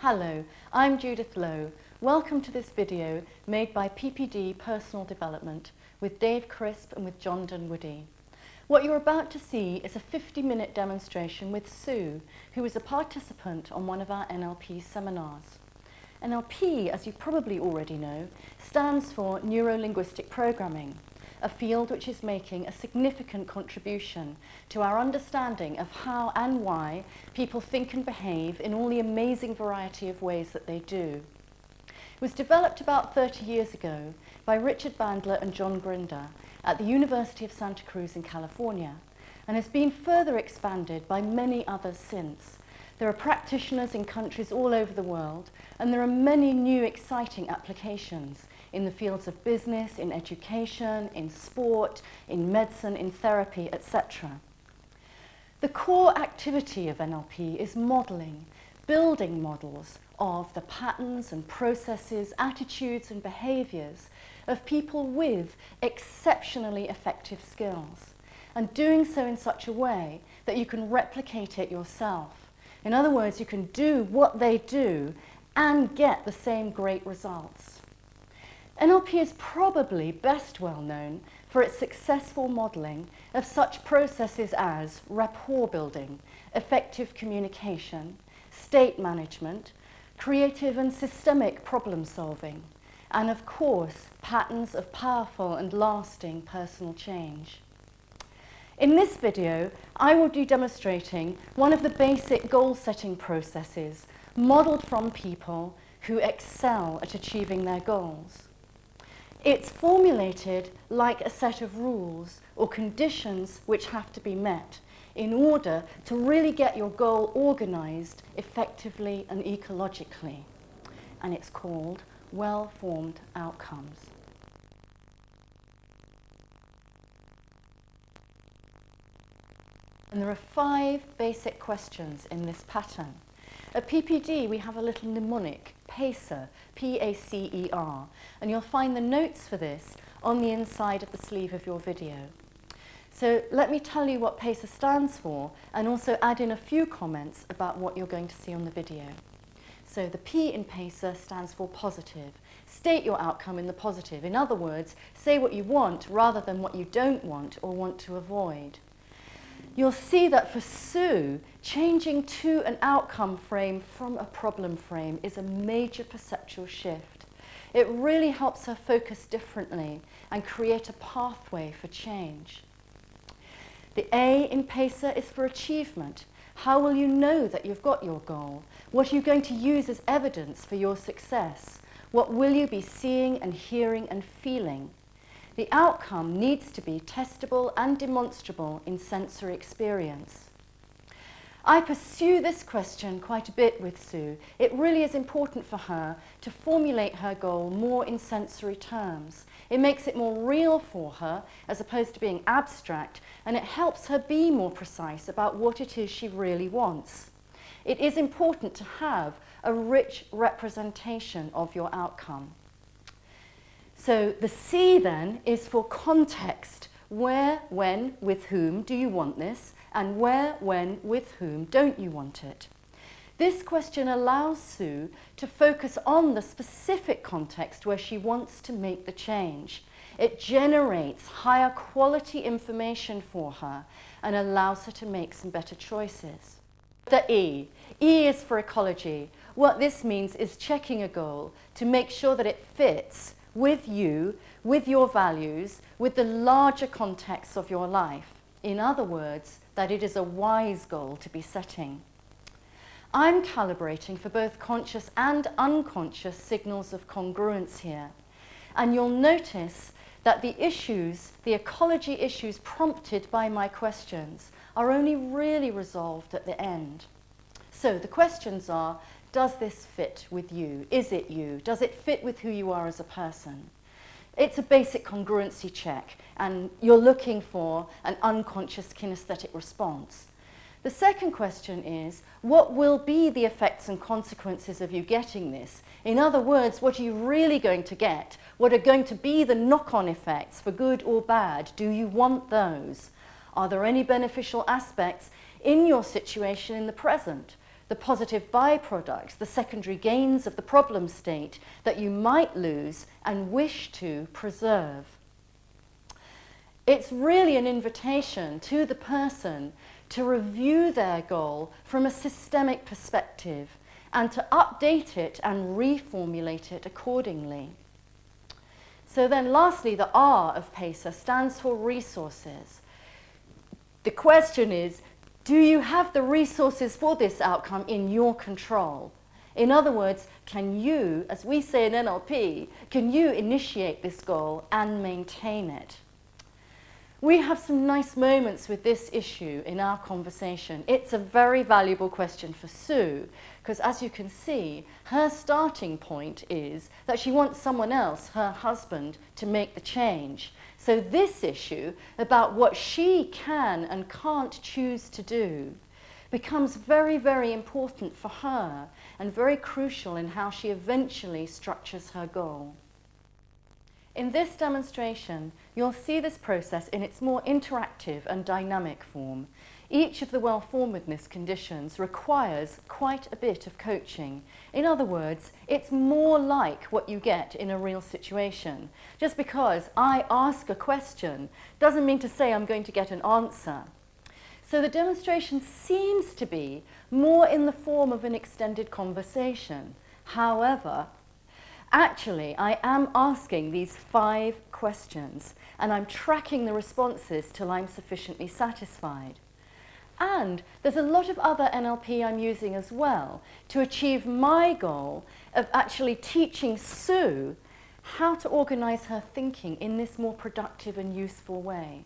Hello, I'm Judith Lowe. Welcome to this video made by PPD Personal Development with Dave Crisp and with John Dunwoody. What you're about to see is a 50-minute demonstration with Sue, who is a participant on one of our NLP seminars. NLP, as you probably already know, stands for Neuro-linguistic programming, a field which is making a significant contribution to our understanding of how and why people think and behave in all the amazing variety of ways that they do. It was developed about 30 years ago by Richard Bandler and John Grinder at the University of Santa Cruz in California, and has been further expanded by many others since. There are practitioners in countries all over the world, and there are many new exciting applications in the fields of business, in education, in sport, in medicine, in therapy, etc. The core activity of NLP is modelling, building models of the patterns and processes, attitudes and behaviours of people with exceptionally effective skills, and doing so in such a way that you can replicate it yourself. In other words, you can do what they do and get the same great results. NLP is probably best well known for its successful modelling of such processes as rapport building, effective communication, state management, creative and systemic problem solving, and of course, patterns of powerful and lasting personal change. In this video, I will be demonstrating one of the basic goal-setting processes modelled from people who excel at achieving their goals. It's formulated like a set of rules or conditions which have to be met in order to really get your goal organised effectively and ecologically. And it's called well-formed outcomes. And there are 5 basic questions in this pattern. At PPD, we have a little mnemonic, PACER, P-A-C-E-R, and you'll find the notes for this on the inside of the sleeve of your video. So let me tell you what PACER stands for, and also add in a few comments about what you're going to see on the video. So the P in PACER stands for positive. State your outcome in the positive. In other words, say what you want rather than what you don't want or want to avoid. You'll see that for Sue, changing to an outcome frame from a problem frame is a major perceptual shift. It really helps her focus differently and create a pathway for change. The A in PACER is for achievement. How will you know that you've got your goal? What are you going to use as evidence for your success? What will you be seeing and hearing and feeling? The outcome needs to be testable and demonstrable in sensory experience. I pursue this question quite a bit with Sue. It really is important for her to formulate her goal more in sensory terms. It makes it more real for her as opposed to being abstract, and it helps her be more precise about what it is she really wants. It is important to have a rich representation of your outcome. So the C then is for context. Where, when, with whom do you want this? And where, when, with whom don't you want it? This question allows Sue to focus on the specific context where she wants to make the change. It generates higher quality information for her and allows her to make some better choices. The E. E is for ecology. What this means is checking a goal to make sure that it fits with you, with your values, with the larger context of your life. In other words, that it is a wise goal to be setting. I'm calibrating for both conscious and unconscious signals of congruence here. And you'll notice that the issues, the ecology issues prompted by my questions, are only really resolved at the end. So the questions are, does this fit with you? Is it you? Does it fit with who you are as a person? It's a basic congruency check, and you're looking for an unconscious kinesthetic response. The second question is, what will be the effects and consequences of you getting this? In other words, what are you really going to get? What are going to be the knock-on effects, for good or bad? Do you want those? Are there any beneficial aspects in your situation in the present? the positive byproducts, the secondary gains of the problem state that you might lose and wish to preserve. It's really an invitation to the person to review their goal from a systemic perspective and to update it and reformulate it accordingly. So then lastly, the R of PACER stands for resources. The question is, do you have the resources for this outcome in your control? In other words, can you, as we say in NLP, can you initiate this goal and maintain it? We have some nice moments with this issue in our conversation. It's a very valuable question for Sue, because as you can see, her starting point is that she wants someone else, her husband, to make the change. So this issue about what she can and can't choose to do becomes very, very important for her and very crucial in how she eventually structures her goal. In this demonstration, you'll see this process in its more interactive and dynamic form. Each of the well-formedness conditions requires quite a bit of coaching. In other words, it's more like what you get in a real situation. Just because I ask a question doesn't mean to say I'm going to get an answer. So the demonstration seems to be more in the form of an extended conversation. However, actually, I am asking these 5 questions, and I'm tracking the responses till I'm sufficiently satisfied. And there's a lot of other NLP I'm using as well to achieve my goal of actually teaching Sue how to organize her thinking in this more productive and useful way.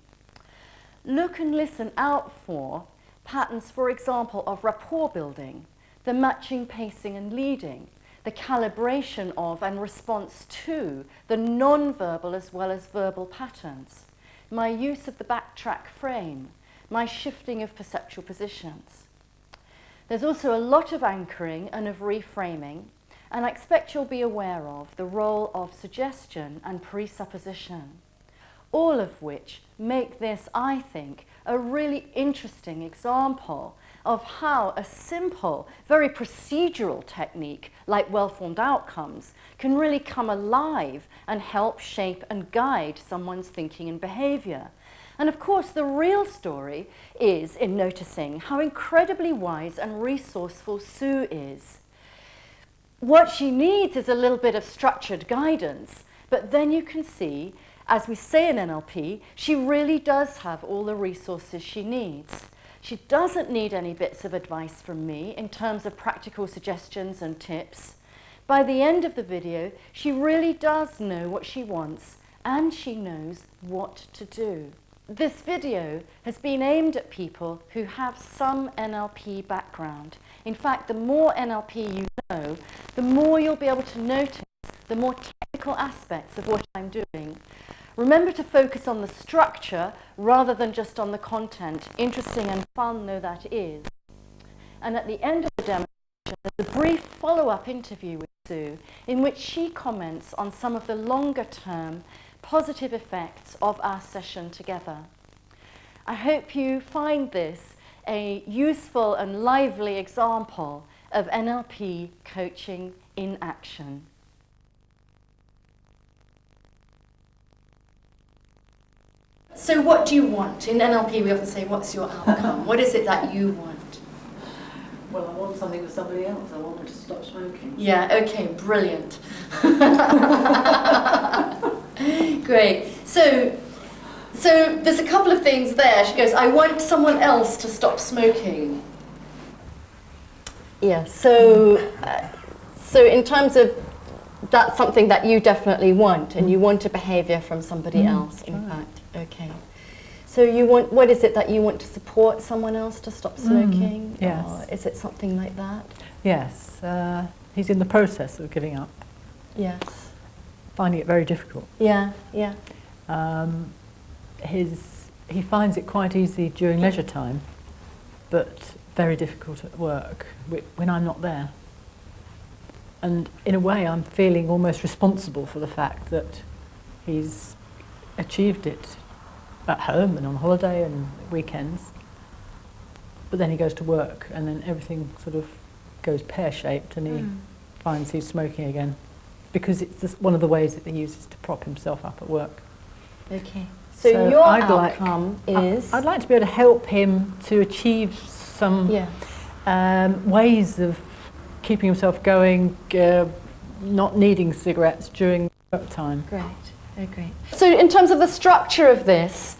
Look and listen out for patterns, for example, of rapport building, the matching, pacing and leading, the calibration of and response to the non-verbal as well as verbal patterns, my use of the backtrack frame, my shifting of perceptual positions. There's also a lot of anchoring and of reframing, and I expect you'll be aware of the role of suggestion and presupposition, all of which make this, I think, a really interesting example of how a simple, very procedural technique like well-formed outcomes can really come alive and help shape and guide someone's thinking and behavior. And of course, the real story is in noticing how incredibly wise and resourceful Sue is. What she needs is a little bit of structured guidance, but then you can see, as we say in NLP, she really does have all the resources she needs. She doesn't need any bits of advice from me in terms of practical suggestions and tips. By the end of the video, she really does know what she wants, and she knows what to do. This video has been aimed at people who have some NLP background. In fact, the more NLP you know, the more you'll be able to notice the more technical aspects of what I'm doing. Remember to focus on the structure rather than just on the content, interesting and fun though that is. And at the end of the demonstration, there's a brief follow-up interview with Sue in which she comments on some of the longer-term positive effects of our session together. I hope you find this a useful and lively example of NLP coaching in action. So what do you want? In NLP we often say, what's your outcome? What is it that you want? Well, I want something with somebody else. I want them to stop smoking. Yeah, okay, brilliant. Great. So there's a couple of things there. She goes, I want someone else to stop smoking. Yeah, so in terms of, that's something that you definitely want, and you want a behaviour from somebody else, in fact. Okay. So you want, what is it that you want to support someone else to stop smoking? Yes. Or is it something like that? Yes. He's in the process of giving up. Yes. Finding it very difficult. Yeah, yeah. He finds it quite easy during leisure time, but very difficult at work when I'm not there. And in a way, I'm feeling almost responsible for the fact that he's achieved it at home and on holiday and weekends. But then he goes to work and then everything sort of goes pear-shaped and he finds he's smoking again, because it's just one of the ways that he uses to prop himself up at work. Okay. So your I'd outcome is... I'd like to be able to help him to achieve some ways of keeping himself going, not needing cigarettes during work time. Great. Oh, great. So in terms of the structure of this,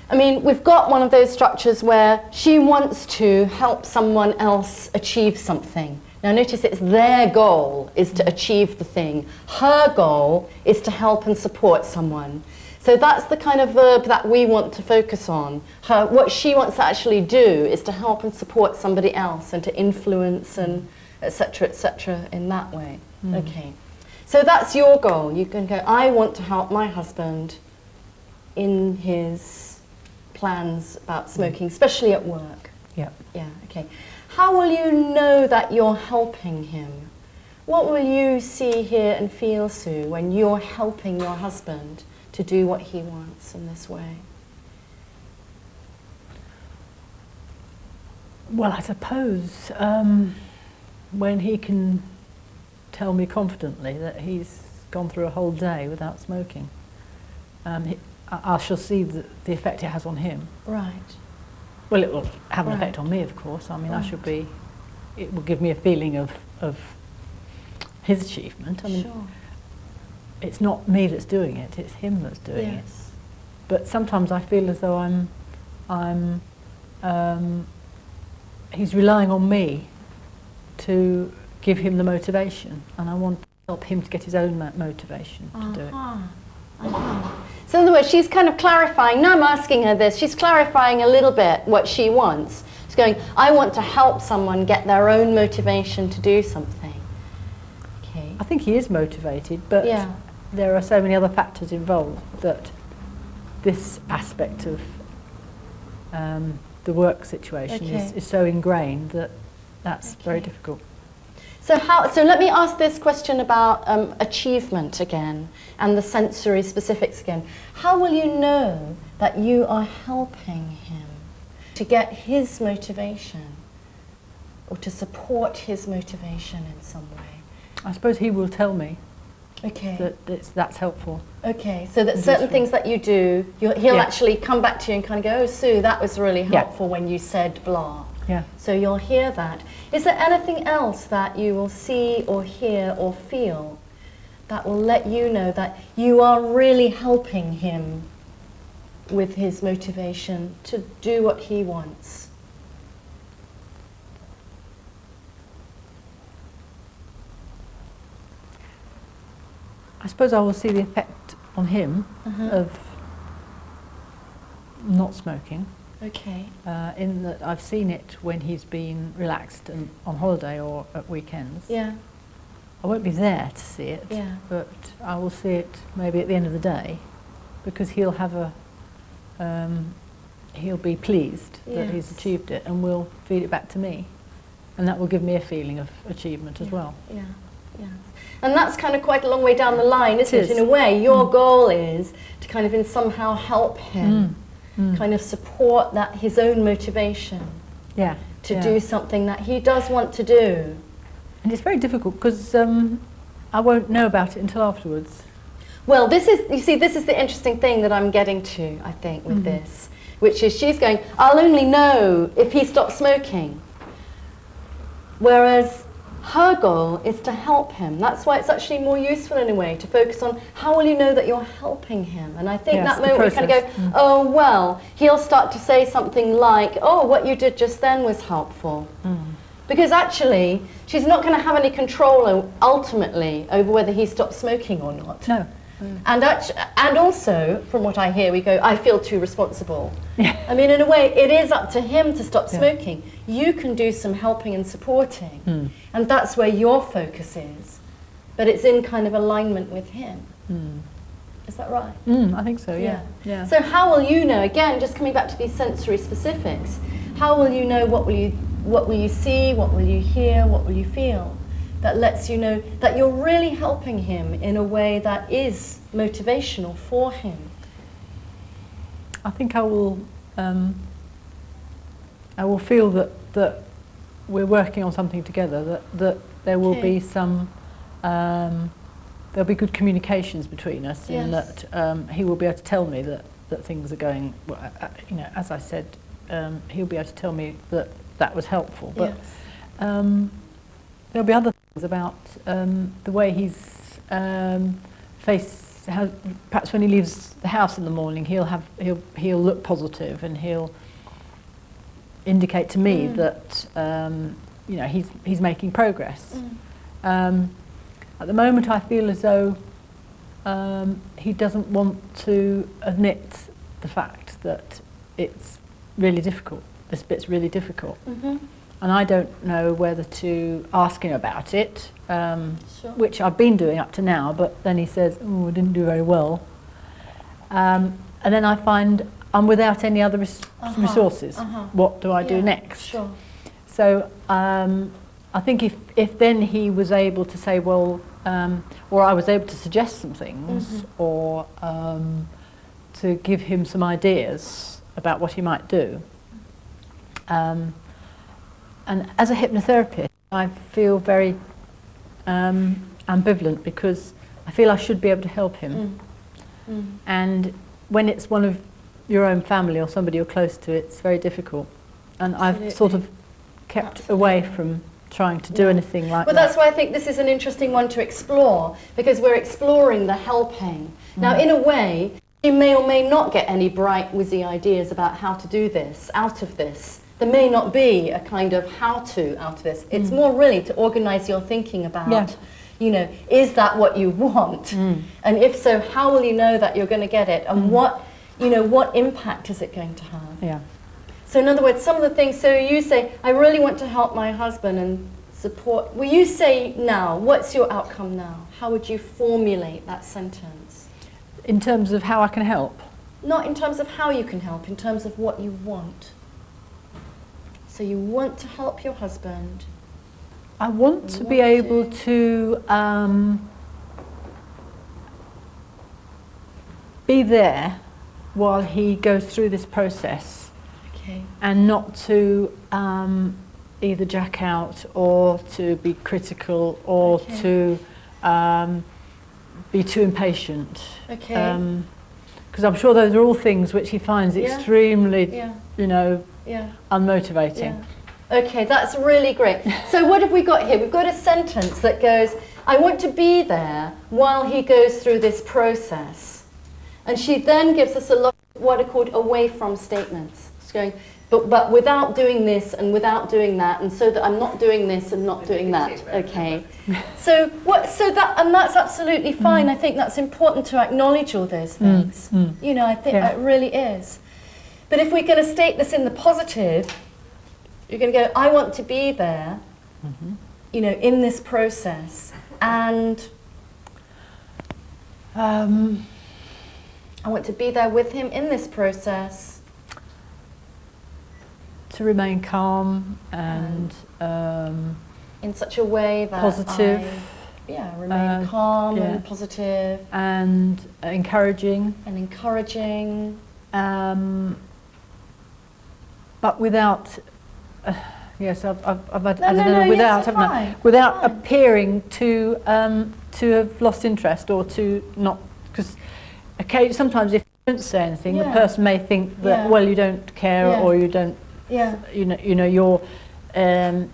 I mean, we've got one of those structures where she wants to help someone else achieve something. Now notice it's their goal is to achieve the thing. Her goal is to help and support someone. So that's the kind of verb that we want to focus on. What she wants to actually do is to help and support somebody else and to influence and et cetera, in that way. Okay. So that's your goal. You can go, I want to help my husband in his plans about smoking, especially at work. Yeah. Yeah, okay. How will you know that you're helping him? What will you see, hear and feel, Sue, when you're helping your husband to do what he wants in this way? Well, I suppose when he can tell me confidently that he's gone through a whole day without smoking, I shall see the effect it has on him. Right. Well, it will have an effect on me, of course. I mean, it will give me a feeling of his achievement. I mean, Sure. it's not me that's doing it, it's him that's doing it. But sometimes I feel as though he's relying on me to give him the motivation, and I want to help him to get his own motivation to do it. So in other words, she's kind of clarifying, no, I'm asking her this, she's clarifying a little bit what she wants. She's going, I want to help someone get their own motivation to do something. Okay. I think he is motivated, but there are so many other factors involved that this aspect of the work situation is so ingrained that that's very difficult. So let me ask this question about achievement again and the sensory specifics again. How will you know that you are helping him to get his motivation or to support his motivation in some way? I suppose he will tell me that that's helpful. Okay, so that certain things that you do, he'll actually come back to you and kind of go, oh, Sue, that was really helpful when you said blah. Yeah. So you'll hear that. Is there anything else that you will see or hear or feel that will let you know that you are really helping him with his motivation to do what he wants? I suppose I will see the effect on him of not smoking. Okay. In that I've seen it when he's been relaxed and on holiday or at weekends. Yeah. I won't be there to see it, but I will see it maybe at the end of the day, because he'll have he'll be pleased that he's achieved it and will feed it back to me, and that will give me a feeling of achievement as well. Yeah, yeah. And that's kind of quite a long way down the line, isn't it? In a way, your goal is to kind of somehow help him. Kind of support his own motivation to do something that he does want to do. And it's very difficult because I won't know about it until afterwards. Well, this is the interesting thing that I'm getting to, I think, with this, which is she's going, I'll only know if he stops smoking. Whereas her goal is to help him. That's why it's actually more useful in a way to focus on how will you know that you're helping him. And I think that moment we kind of go, oh, well, he'll start to say something like, oh, what you did just then was helpful. Because actually, she's not going to have any control ultimately over whether he stops smoking or not. No. And also, from what I hear, we go, I feel too responsible. I mean, in a way, it is up to him to stop smoking. You can do some helping and supporting, and that's where your focus is. But it's in kind of alignment with him. Is that right? I think so, yeah. So how will you know, again, just coming back to these sensory specifics, how will you know, what will you see, what will you hear, what will you feel? That lets you know that you're really helping him in a way that is motivational for him. I think I will feel that we're working on something together, that there will Okay. be some, there'll be good communications between us, and Yes. that he will be able to tell me that things are going, well, as I said, he'll be able to tell me that was helpful. But Yes. there'll be other things about the way he's perhaps when he leaves the house in the morning, he'll look positive, and he'll indicate to me that he's making progress. At the moment, I feel as though he doesn't want to admit the fact that it's really difficult. This bit's really difficult. And I don't know whether to ask him about it, Sure. which I've been doing up to now, but then he says, oh, I didn't do very well. And then I find I'm without any other resources. What do I do next? Sure. So I think if then he was able to say, well, or I was able to suggest some things, or to give him some ideas about what he might do. And as a hypnotherapist, I feel very ambivalent, because I feel I should be able to help him. And when it's one of your own family or somebody you're close to, it's very difficult. And Absolutely. I've sort of kept away from trying to do anything like Well, that. that's why I think this is an interesting one to explore, because we're exploring the helping. Now, in a way, you may or may not get any bright, whizzy ideas about how to do this, out of this. There may not be a kind of how-to out of this. It's more really to organise your thinking about, is that what you want? And if so, how will you know that you're going to get it? And what impact is it going to have? Yeah. So in other words, some of the things, so you say, I really want to help my husband and support. Will you say now, what's your outcome now? How would you formulate that sentence? In terms of how I can help. Not in terms of how you can help, in terms of what you want. So you want to help your husband. I want to be able to be there while he goes through this process, Okay. and not to either jack out, or to be critical, or Okay. to be too impatient. Okay. Because I'm sure those are all things which he finds extremely, Yeah. Yeah. unmotivating. Yeah. Okay, that's really great. So what have we got here? We've got a sentence that goes, I want to be there while he goes through this process. And she then gives us a lot of what are called away from statements. It's going, but without doing this and without doing that, and so that I'm not doing this and not doing that. Okay. So that's absolutely fine. I think that's important to acknowledge all those things. I think it really is. But if we're going to state this in the positive, you're going to go, I want to be there, in this process, and I want to be there with him in this process. To remain calm and In such a way that positive. remain calm and positive and encouraging. and encouraging. But without, yes, I've had, No, I don't no, know, no, without, yes, haven't I? fine, Without fine. appearing to have lost interest, or to not, because sometimes if you don't say anything, the Yeah. person may think that, Yeah. well, you don't care, Yeah. or you don't, Yeah.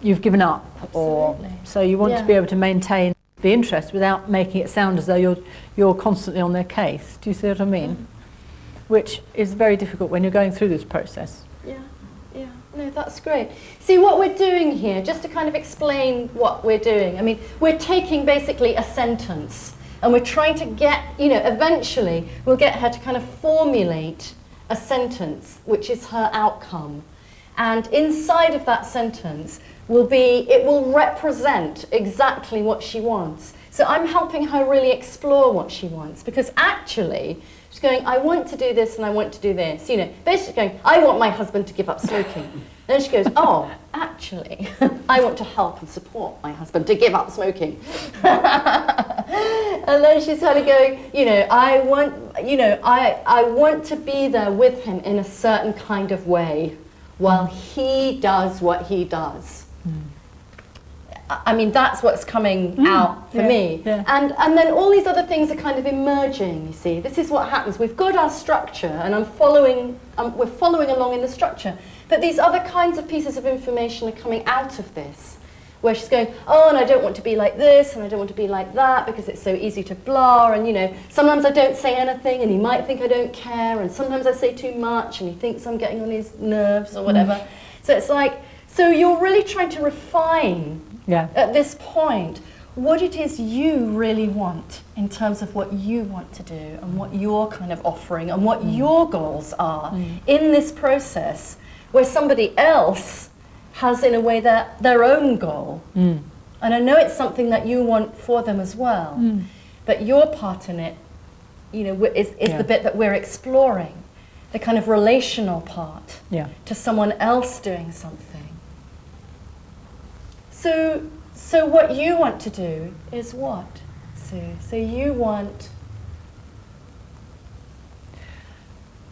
you've given up, or Absolutely. so you want to Yeah. be able to maintain the interest without making it sound as though you're constantly on their case. Do you see what I mean? Which is very difficult when you're going through this process. Yeah. No, that's great. See, what we're doing here, just to kind of explain what we're doing, I mean, we're taking basically a sentence and we're trying to get, eventually we'll get her to kind of formulate a sentence, which is her outcome. And inside of that sentence it will represent exactly what she wants. So I'm helping her really explore what she wants, because actually she's going, I want to do this and I want to do this. Basically going, I want my husband to give up smoking. Then she goes, oh, actually, I want to help and support my husband to give up smoking. And then she's kind of going, I want to be there with him in a certain kind of way while he does what he does. I mean, that's what's coming out for me. Yeah. And then all these other things are kind of emerging, you see. This is what happens. We've got our structure, and we're following along in the structure. But these other kinds of pieces of information are coming out of this, where she's going, oh, and I don't want to be like this, and I don't want to be like that, because it's so easy to blah, and, you know, sometimes I don't say anything, and he might think I don't care, and sometimes I say too much, and he thinks I'm getting on his nerves or whatever. So it's like, so you're really trying to refine at this point what it is you really want in terms of what you want to do and what you're kind of offering and what your goals are in this process, where somebody else has in a way their own goal. And I know it's something that you want for them as well, but your part in it, you know, is the bit that we're exploring, the kind of relational part to someone else doing something. So what you want to do is what, Sue? So you want...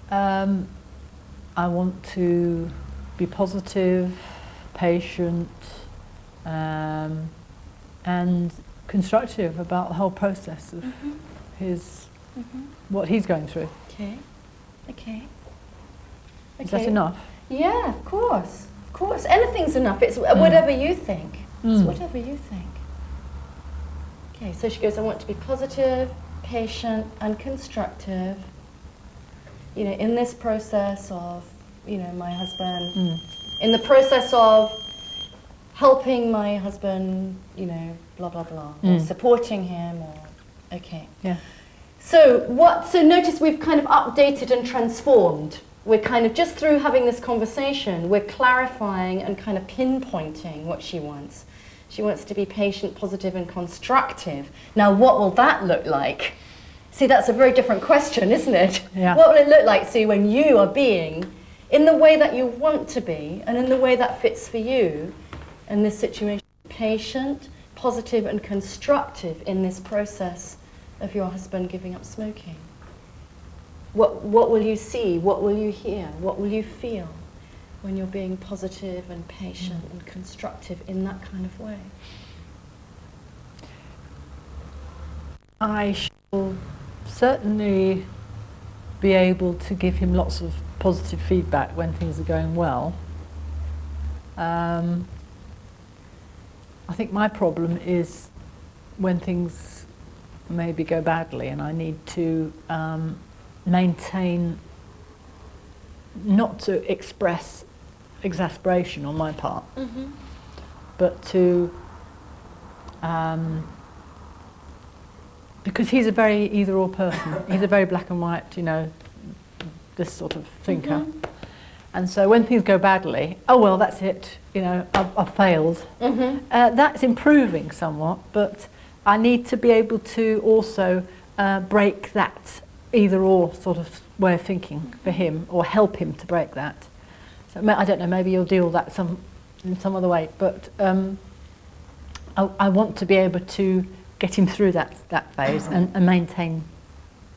I want to be positive, patient, and constructive about the whole process of what he's going through. Okay. Is that enough? Yeah, of course. Of course. Anything's enough. It's whatever you think. It's whatever you think. Okay, so she goes, I want to be positive, patient, and constructive. You know, in this process of, you know, my husband, in the process of helping my husband, you know, blah, blah, blah, or supporting him, or, okay. Yeah. So notice we've kind of updated and transformed. We're kind of, just through having this conversation, we're clarifying and kind of pinpointing what she wants. She wants to be patient, positive, and constructive. Now, what will that look like? See, that's a very different question, isn't it? Yeah. What will it look like, Sue, when you are being in the way that you want to be and in the way that fits for you in this situation? Patient, positive, and constructive in this process of your husband giving up smoking. What will you see? What will you hear? What will you feel when you're being positive and patient and constructive in that kind of way? I shall certainly be able to give him lots of positive feedback when things are going well. I think my problem is when things maybe go badly and I need to maintain, not to express exasperation on my part, but to, because he's a very either-or person. He's a very black and white, you know, this sort of thinker. And so when things go badly, oh well, that's it, you know, I've failed. That's improving somewhat, but I need to be able to also break that either-or sort of way of thinking for him, or help him to break that. So I don't know, maybe you'll deal with that in some other way, but I want to be able to get him through that phase and maintain,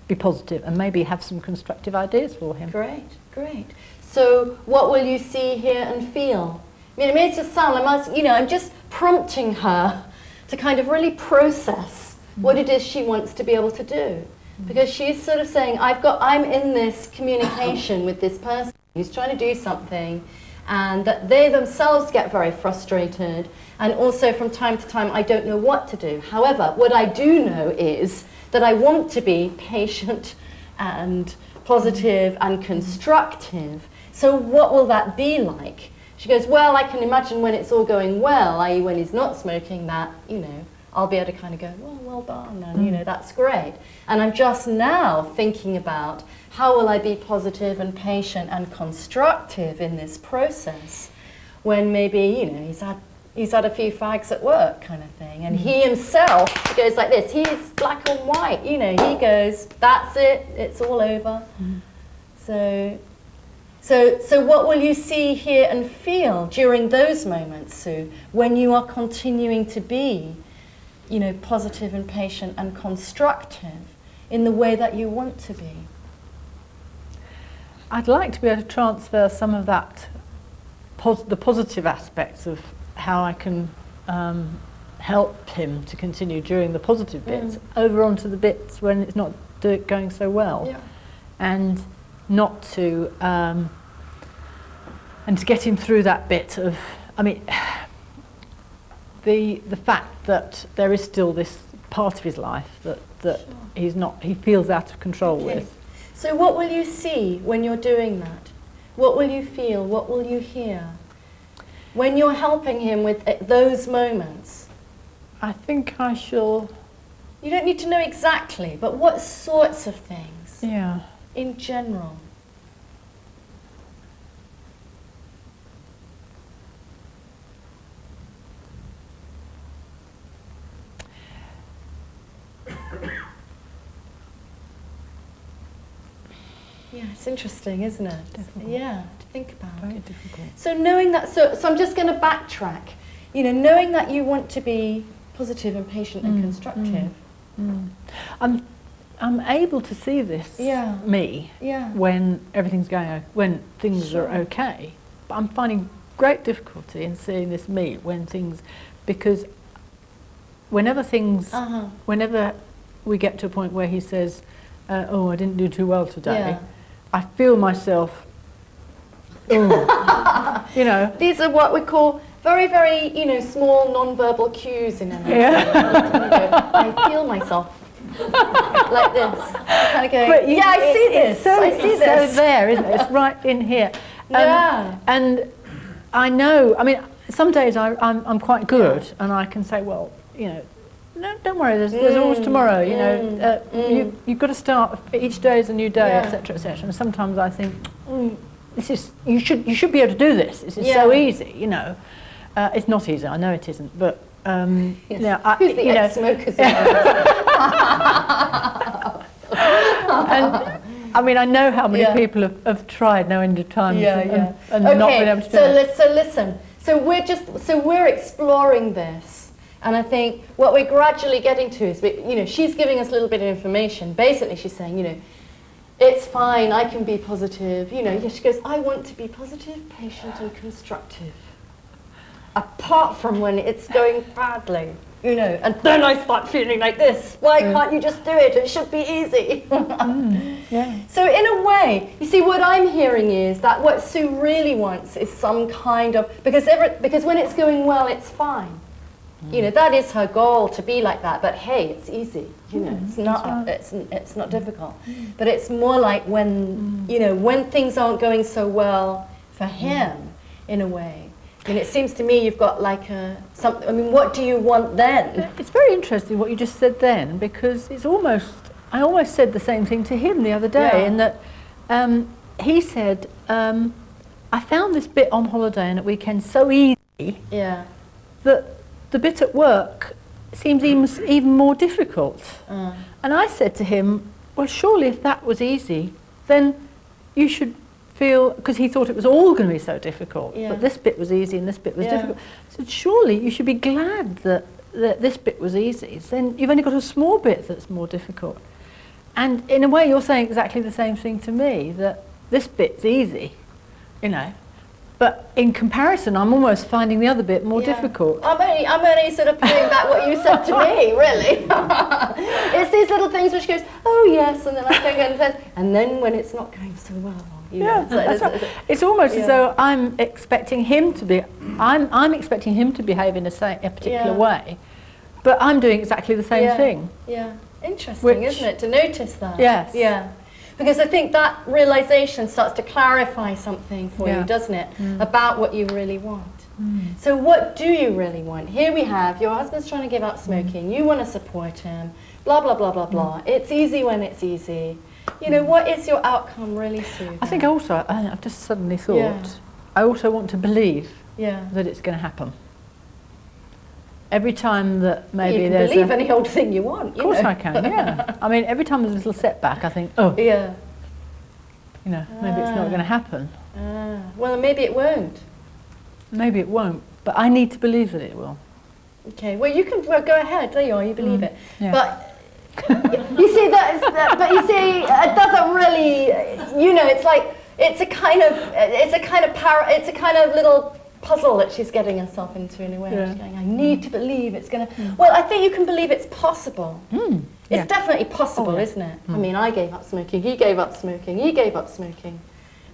be positive, and maybe have some constructive ideas for him. Great. So what will you see, hear, and feel? I mean, it may just sound, I'm just prompting her to kind of really process what it is she wants to be able to do. Because she's sort of saying, I'm in this communication with this person who's trying to do something, and that they themselves get very frustrated, and also from time to time I don't know what to do. However, what I do know is that I want to be patient and positive and constructive. So what will that be like? She goes, well, I can imagine when it's all going well, i.e. when he's not smoking, that, you know, I'll be able to kind of go, well done, and you know, that's great. And I'm just now thinking about how will I be positive and patient and constructive in this process when maybe, you know, he's had a few fags at work kind of thing, and he himself goes like this, he's black and white, you know, he goes, that's it, it's all over. So what will you see, hear, and feel during those moments, Sue, when you are continuing to be, you know, positive and patient and constructive in the way that you want to be? I'd like to be able to transfer some of that, the positive aspects of how I can help him to continue during the positive bits over onto the bits when it's not going so well. Yeah. And not to, and to get him through that bit of, I mean, the fact that there is still this part of his life that he feels out of control with. So what will you see when you're doing that? What will you feel? What will you hear? When you're helping him with those moments? I think I shall... You don't need to know exactly, but what sorts of things? Yeah. In general. Yeah, it's interesting, isn't it? Difficult. Yeah, to think about. Very difficult. So knowing that, so I'm just going to backtrack. You know, knowing that you want to be positive and patient and constructive. I'm able to see this me when everything's when things are okay. But I'm finding great difficulty in seeing this me when things, because whenever we get to a point where he says, "Oh, I didn't do too well today," I feel myself. You know, these are what we call very, very, small non-verbal cues in NLP. I feel myself like this, kind of going. But I see this. I see this. So there, isn't it? It's right in here. And I know. I mean, some days I'm quite good, and I can say, well, no, don't worry. There's always tomorrow. You've got to start. Each day is a new day, etc., etc. And sometimes I think, this is you should be able to do this. This is so easy. It's not easy. I know it isn't, but who's the ex-smokers? And I mean, I know how many people have tried no end of times and not been able to do it. So listen. So we're exploring this, and I think what we're gradually getting to is, she's giving us a little bit of information. Basically, she's saying, it's fine. I can be positive. She goes, I want to be positive, patient, and constructive. Apart from when it's going badly, and then I start feeling like this. Why can't you just do it? It should be easy. So in a way, you see, what I'm hearing is that what Sue really wants is some kind of, because when it's going well, it's fine. That is her goal, to be like that. But hey, it's easy. It's not. It's not difficult. But it's more like when when things aren't going so well for him, in a way. And it seems to me you've got like something. I mean, what do you want then? It's very interesting what you just said then, because I almost said the same thing to him the other day, in that he said, I found this bit on holiday and at weekend so easy that the bit at work seems even more difficult. And I said to him, well, surely if that was easy, then you should feel, because he thought it was all going to be so difficult, but this bit was easy and this bit was difficult. I said, surely you should be glad that this bit was easy. Then you've only got a small bit that's more difficult. And in a way, you're saying exactly the same thing to me, that this bit's easy, but in comparison, I'm almost finding the other bit more difficult. I'm only sort of putting back what you said to me, really. It's these little things which goes, oh yes, and then I think, and then when it's not going so well. It's almost as though I'm expecting him to be. I'm expecting him to behave in a particular way, but I'm doing exactly the same thing. Yeah, interesting, isn't it, to notice that? Yes. Yeah, because I think that realization starts to clarify something for you, doesn't it, about what you really want. So what do you really want? Here we have your husband's trying to give up smoking. You want to support him. Blah blah blah blah blah. It's easy when it's easy. What is your outcome really, Sue? I think also, I've just suddenly thought, I also want to believe that it's going to happen. Every time that maybe you can there's believe any old thing you want. Of course I can, I mean, every time there's a little setback, I think, maybe it's not going to happen. Well, maybe it won't. Maybe it won't, but I need to believe that it will. Okay, well, you can go ahead. There you are. You believe it, but. You see but you see, it doesn't really. It's like it's a kind of little puzzle that she's getting herself into in a way. Yeah. She's going, I need to believe it's going to... Well, I think you can believe it's possible. It's definitely possible, isn't it? I mean, I gave up smoking, he gave up smoking, he gave up smoking.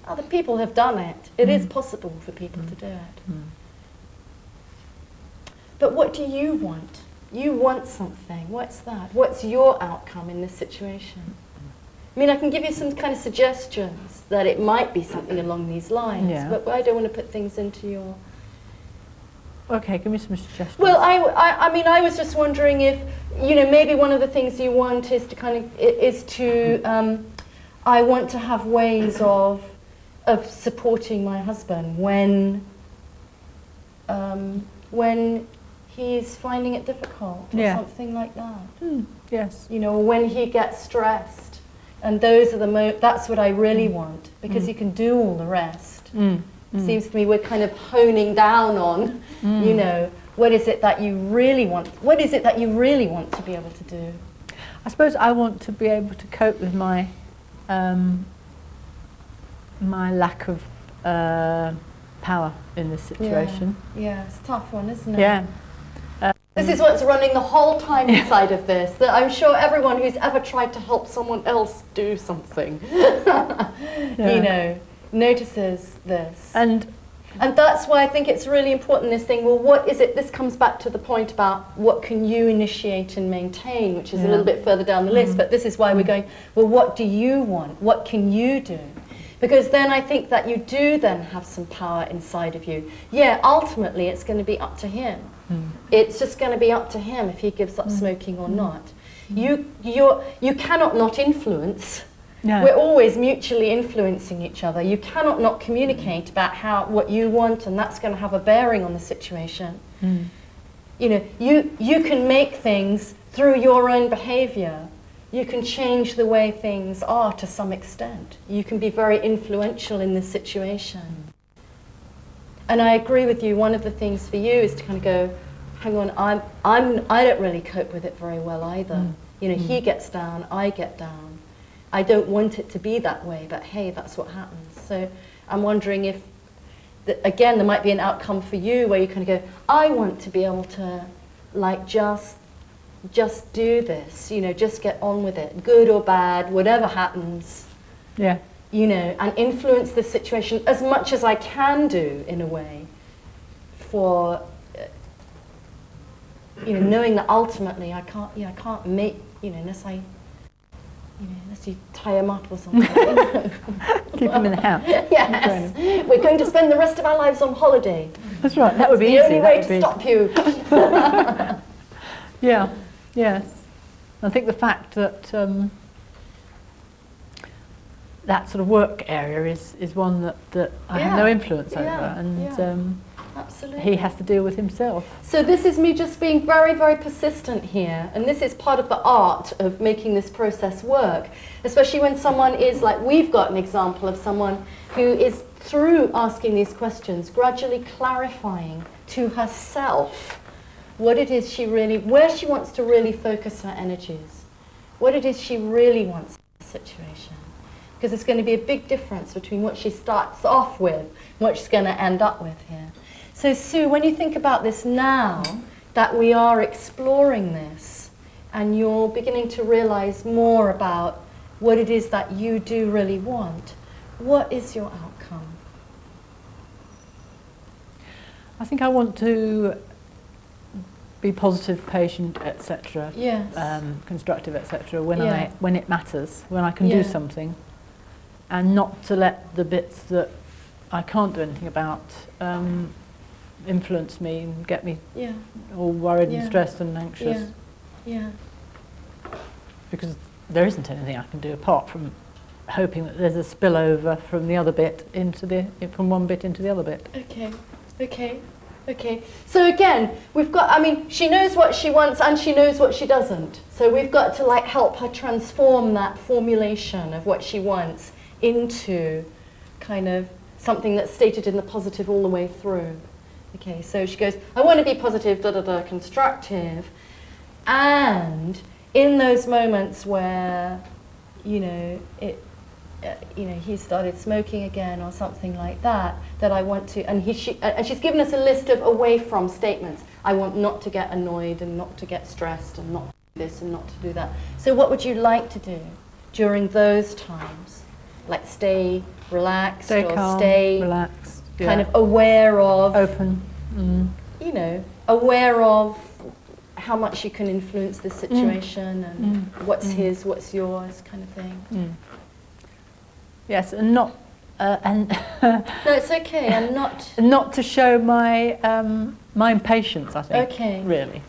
Other people have done it. It is possible for people to do it. But what do you want? You want something. What's that? What's your outcome in this situation? I mean, I can give you some kind of suggestions that it might be something along these lines, but I don't want to put things into your... Okay, give me some suggestions. Well, I mean, I was just wondering if, you know, maybe one of the things you want is to I want to have ways of supporting my husband when he's finding it difficult, or something like that. Yes. You know, when he gets stressed, and those are that's what I really want, because you can do all the rest. It seems to me we're kind of honing down on, you know, what is it that you really want? What is it that you really want to be able to do? I suppose I want to be able to cope with my my lack of power in this situation. Yeah, it's a tough one, isn't it? Yeah. This is what's running the whole time inside of this, that I'm sure everyone who's ever tried to help someone else do something, you know, notices this. And that's why I think it's really important, this thing, well, what is it? This comes back to the point about what can you initiate and maintain, which is a little bit further down the list, but this is why we're going, well, what do you want? What can you do? Because then I think that you do then have some power inside of you. Yeah, ultimately it's going to be up to him. It's just going to be up to him if he gives up smoking or not. You cannot not influence. No. We're always mutually influencing each other. You cannot not communicate about what you want, and that's going to have a bearing on the situation. You know, you can make things through your own behavior. You can change the way things are to some extent. You can be very influential in this situation. And I agree with you, one of the things for you is to kind of go, hang on, I don't really cope with it very well either. You know, he gets down, I get down. I don't want it to be that way, but hey, that's what happens. So I'm wondering if, again, there might be an outcome for you where you kind of go, I want to be able to, like, just do this, you know, just get on with it, good or bad, whatever happens. Yeah. You know, and influence the situation as much as I can do, in a way, for, you know, knowing that ultimately I can't make, you know, unless you tie him up or something. Keep him in the house. Yes, we're going to spend the rest of our lives on holiday. That's right, that would be the easy. only way to stop you. Yeah, yes. I think the fact that that sort of work area is one that I have no influence over, and absolutely. He has to deal with himself. So this is me just being very, very persistent here, and this is part of the art of making this process work, especially when someone is, like, we've got an example of someone who is, through asking these questions, gradually clarifying to herself what it is where she wants to really focus her energies, what it is she really wants in the situation. Because there's going to be a big difference between what she starts off with and what she's going to end up with here. So Sue, when you think about this now, that we are exploring this, and you're beginning to realize more about what it is that you do really want, what is your outcome? I think I want to be positive, patient, etc. Yes. Constructive, etc. When it matters, when I can do something, and not to let the bits that I can't do anything about influence me and get me all worried and stressed and anxious. Yeah. Because there isn't anything I can do apart from hoping that there's a spillover from the other bit from one bit into the other bit. Okay. So again, we've got, I mean, she knows what she wants and she knows what she doesn't. So we've got to, like, help her transform that formulation of what she wants into kind of something that's stated in the positive all the way through. Okay, so she goes, I want to be positive, constructive. And in those moments where, you know, you know, he started smoking again or something like that, that I want to, and she's given us a list of away from statements. I want not to get annoyed and not to get stressed and not to do this and not to do that. So what would you like to do during those times? Like stay relaxed, Stay or calm, stay relaxed, kind of aware of, open. you know, aware of how much you can influence the situation and what's his, what's yours, kind of thing. Yes, and not and No, it's okay. And not to show my my impatience, I think. Okay. Really,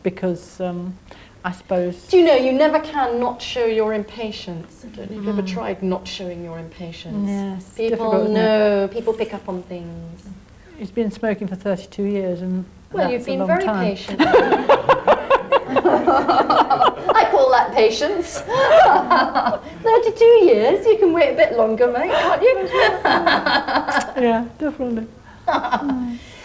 because I suppose. Do you know, you never can not show your impatience. I don't know if you've ever tried not showing your impatience. Yes, People difficult, isn't know, people pick up on things. He's been smoking for 32 years, and Well, you've that's a been long very time. patient. I call that patience. 32 years, you can wait a bit longer, mate, can't you? Yeah, definitely.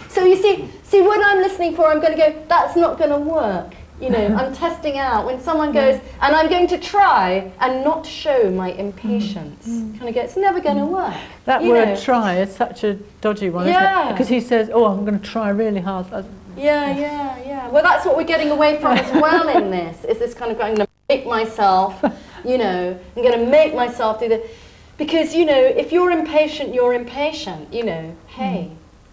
So you see what I'm listening for, I'm going to go, that's not going to work. You know, I'm testing out. When someone goes, and I'm going to try and not show my impatience, kind of go, it's never going to work. That You word know. "try" is such a dodgy one, isn't Yeah. it? Because he says, "Oh, I'm going to try really hard." Yeah. Well, that's what we're getting away from as well in this, is this kind of, I'm going to make myself, you know, I'm going to make myself do the, because, you know, if you're impatient, you know, hey,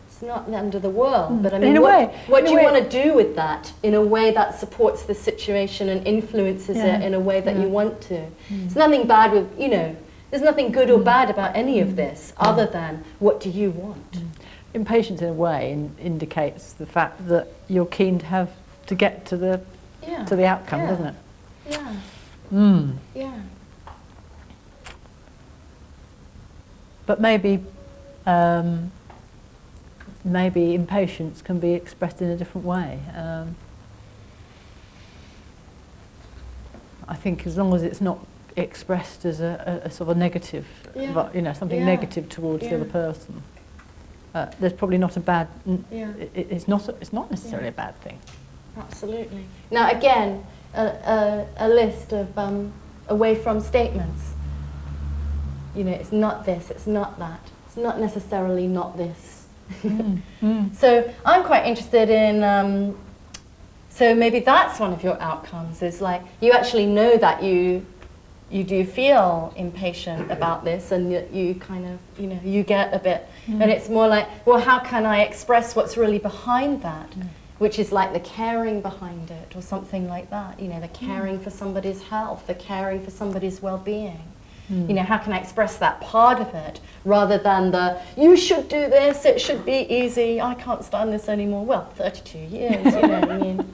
it's not the end of the world, but I mean, In a way, what in do a you way- want to do with that in a way that supports the situation and influences it in a way that you want to? There's nothing bad with, you know, there's nothing good or bad about any of this other than what do you want? Impatience, in a way, indicates the fact that you're keen to get to the outcome, doesn't it? Yeah. Yeah. But maybe impatience can be expressed in a different way. I think as long as it's not expressed as a sort of a negative, you know, something negative towards the other person, there's probably not a bad. It's not necessarily a bad thing. Absolutely. Now again, a list of away from statements. You know, it's not this, it's not that. It's not necessarily not this. So I'm quite interested in, so maybe that's one of your outcomes, is like you actually know that you do feel impatient about this, and you kind of, you know, you get a bit, and it's more like, well, how can I express what's really behind that? Which is like the caring behind it, or something like that. You know, the caring for somebody's health, the caring for somebody's well-being. You know, how can I express that part of it, rather than the, you should do this, it should be easy, I can't stand this anymore. Well, 32 years, you know, I mean,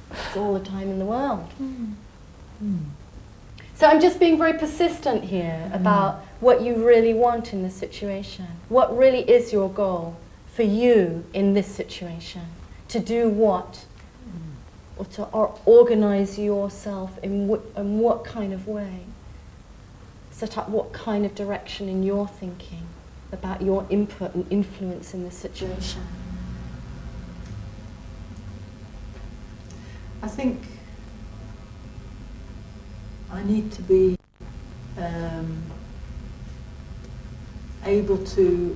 it's all the time in the world. So I'm just being very persistent here about what you really want in this situation. What really is your goal for you in this situation? To do what? Or to organize yourself in what kind of way? Set up what kind of direction in your thinking about your input and influence in this situation? I think I need to be able to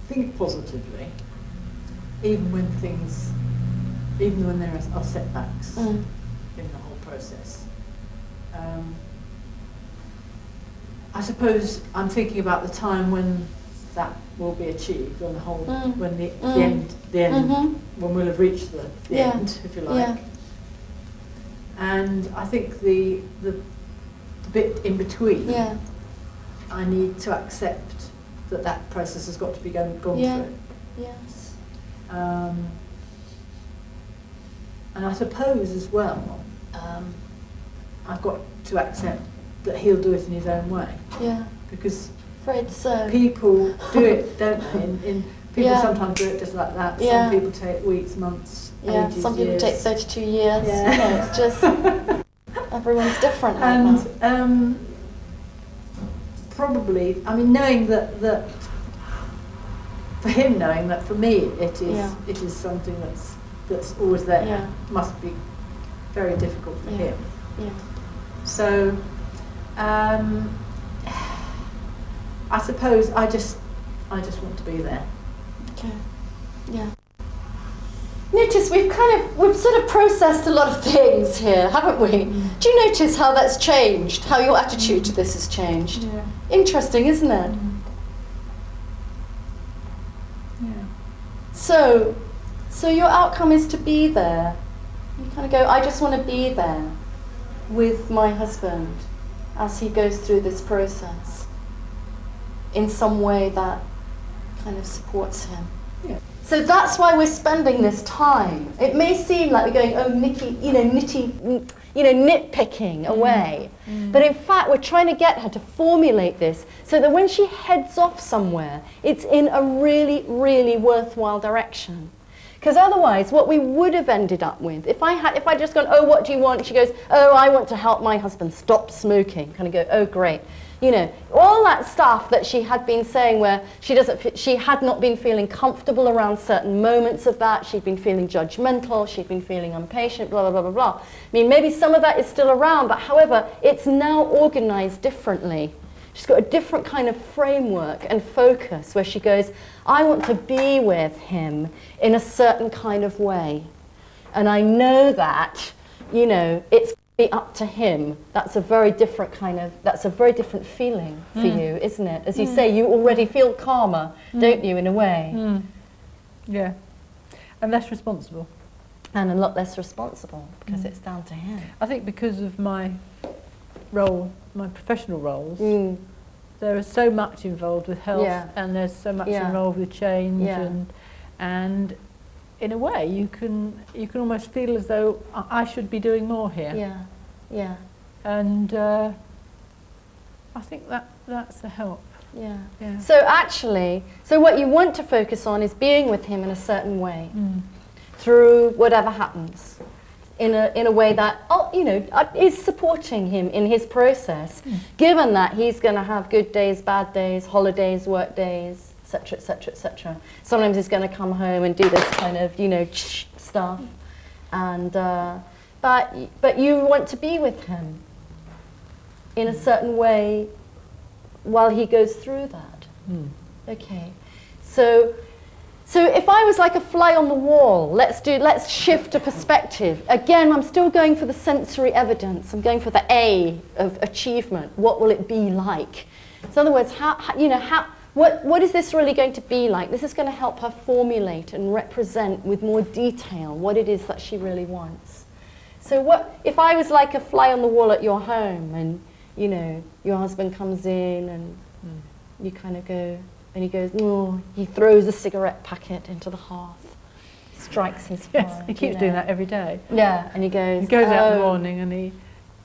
think positively, even when there are setbacks in the whole process. I suppose I'm thinking about the time when that will be achieved, when the whole, when the end, when we'll have reached the end, if you like. And I think the bit in between, I need to accept that process has got to be gone through. Yes. And I suppose as well, I've got to accept that he'll do it in his own way. Yeah. Because Afraid so. people do it, don't they? People sometimes do it just like that. Yeah. Some people take weeks, months, ages, Some people years. take 32 years. Yeah. You know, it's just, everyone's different like that. And probably, I mean, knowing that for him, knowing that for me it is something that's always there, must be very difficult for him. Yeah. So, I suppose I just want to be there. Okay. Yeah. Notice we've sort of processed a lot of things here, haven't we? Do you notice how that's changed? How your attitude to this has changed? Yeah. Interesting, isn't it? Yeah. So your outcome is to be there. You kind of go, I just want to be there with my husband as he goes through this process in some way that kind of supports him. Yeah. So that's why we're spending this time. It may seem like we're going, oh, nitpicking away. But in fact, we're trying to get her to formulate this so that when she heads off somewhere, it's in a really, really worthwhile direction. Because otherwise, what we would have ended up with, if I just gone, oh, what do you want? She goes, oh, I want to help my husband stop smoking. Kind of go, oh, great. You know, all that stuff that she had been saying where she had not been feeling comfortable around certain moments of that. She'd been feeling judgmental. She'd been feeling impatient, blah, blah, blah, blah, blah. I mean, maybe some of that is still around, but however, it's now organized differently. She's got a different kind of framework and focus where she goes, I want to be with him in a certain kind of way. And I know that, you know, it's be up to him. That's a very different feeling for you, isn't it? As you say, you already feel calmer, don't you, in a way? Yeah. And less responsible. And a lot less responsible because it's down to him. I think because of my role, my professional roles, there is so much involved with health, and there's so much involved with change, and in a way you can almost feel as though I should be doing more here. And I think that's a help. So actually, what you want to focus on is being with him in a certain way through whatever happens, in a way that is supporting him in his process, given that he's going to have good days, bad days, holidays, work days, etc., etc., etc. Sometimes he's going to come home and do this kind of stuff, and but you want to be with him in a certain way while he goes through that. Okay, so if I was like a fly on the wall, let's shift a perspective. Again, I'm still going for the sensory evidence. I'm going for the A of achievement. What will it be like? So in other words, what is this really going to be like? This is going to help her formulate and represent with more detail what it is that she really wants. So what if I was like a fly on the wall at your home, and your husband comes in and you kind of go, and he goes, oh, he throws a cigarette packet into the hearth, strikes his forehead. Yes, he keeps doing that every day. Yeah, and he goes out in the morning and he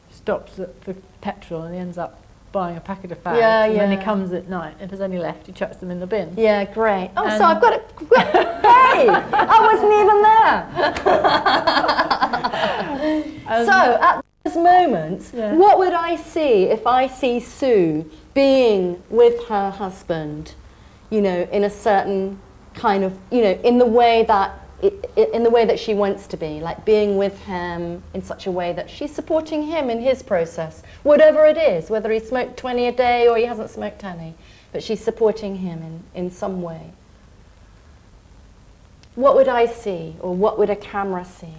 stops for petrol and he ends up buying a packet of fags, and then he comes at night, if there's any left, he chucks them in the bin. Yeah, great. Oh, and so I've got it. Hey, I wasn't even there. So at those moments, what would I see if I see Sue being with her husband, in a certain kind of, in the way that she wants to be, like being with him in such a way that she's supporting him in his process, whatever it is, whether he smoked 20 a day or he hasn't smoked any, but she's supporting him in some way. What would I see, or what would a camera see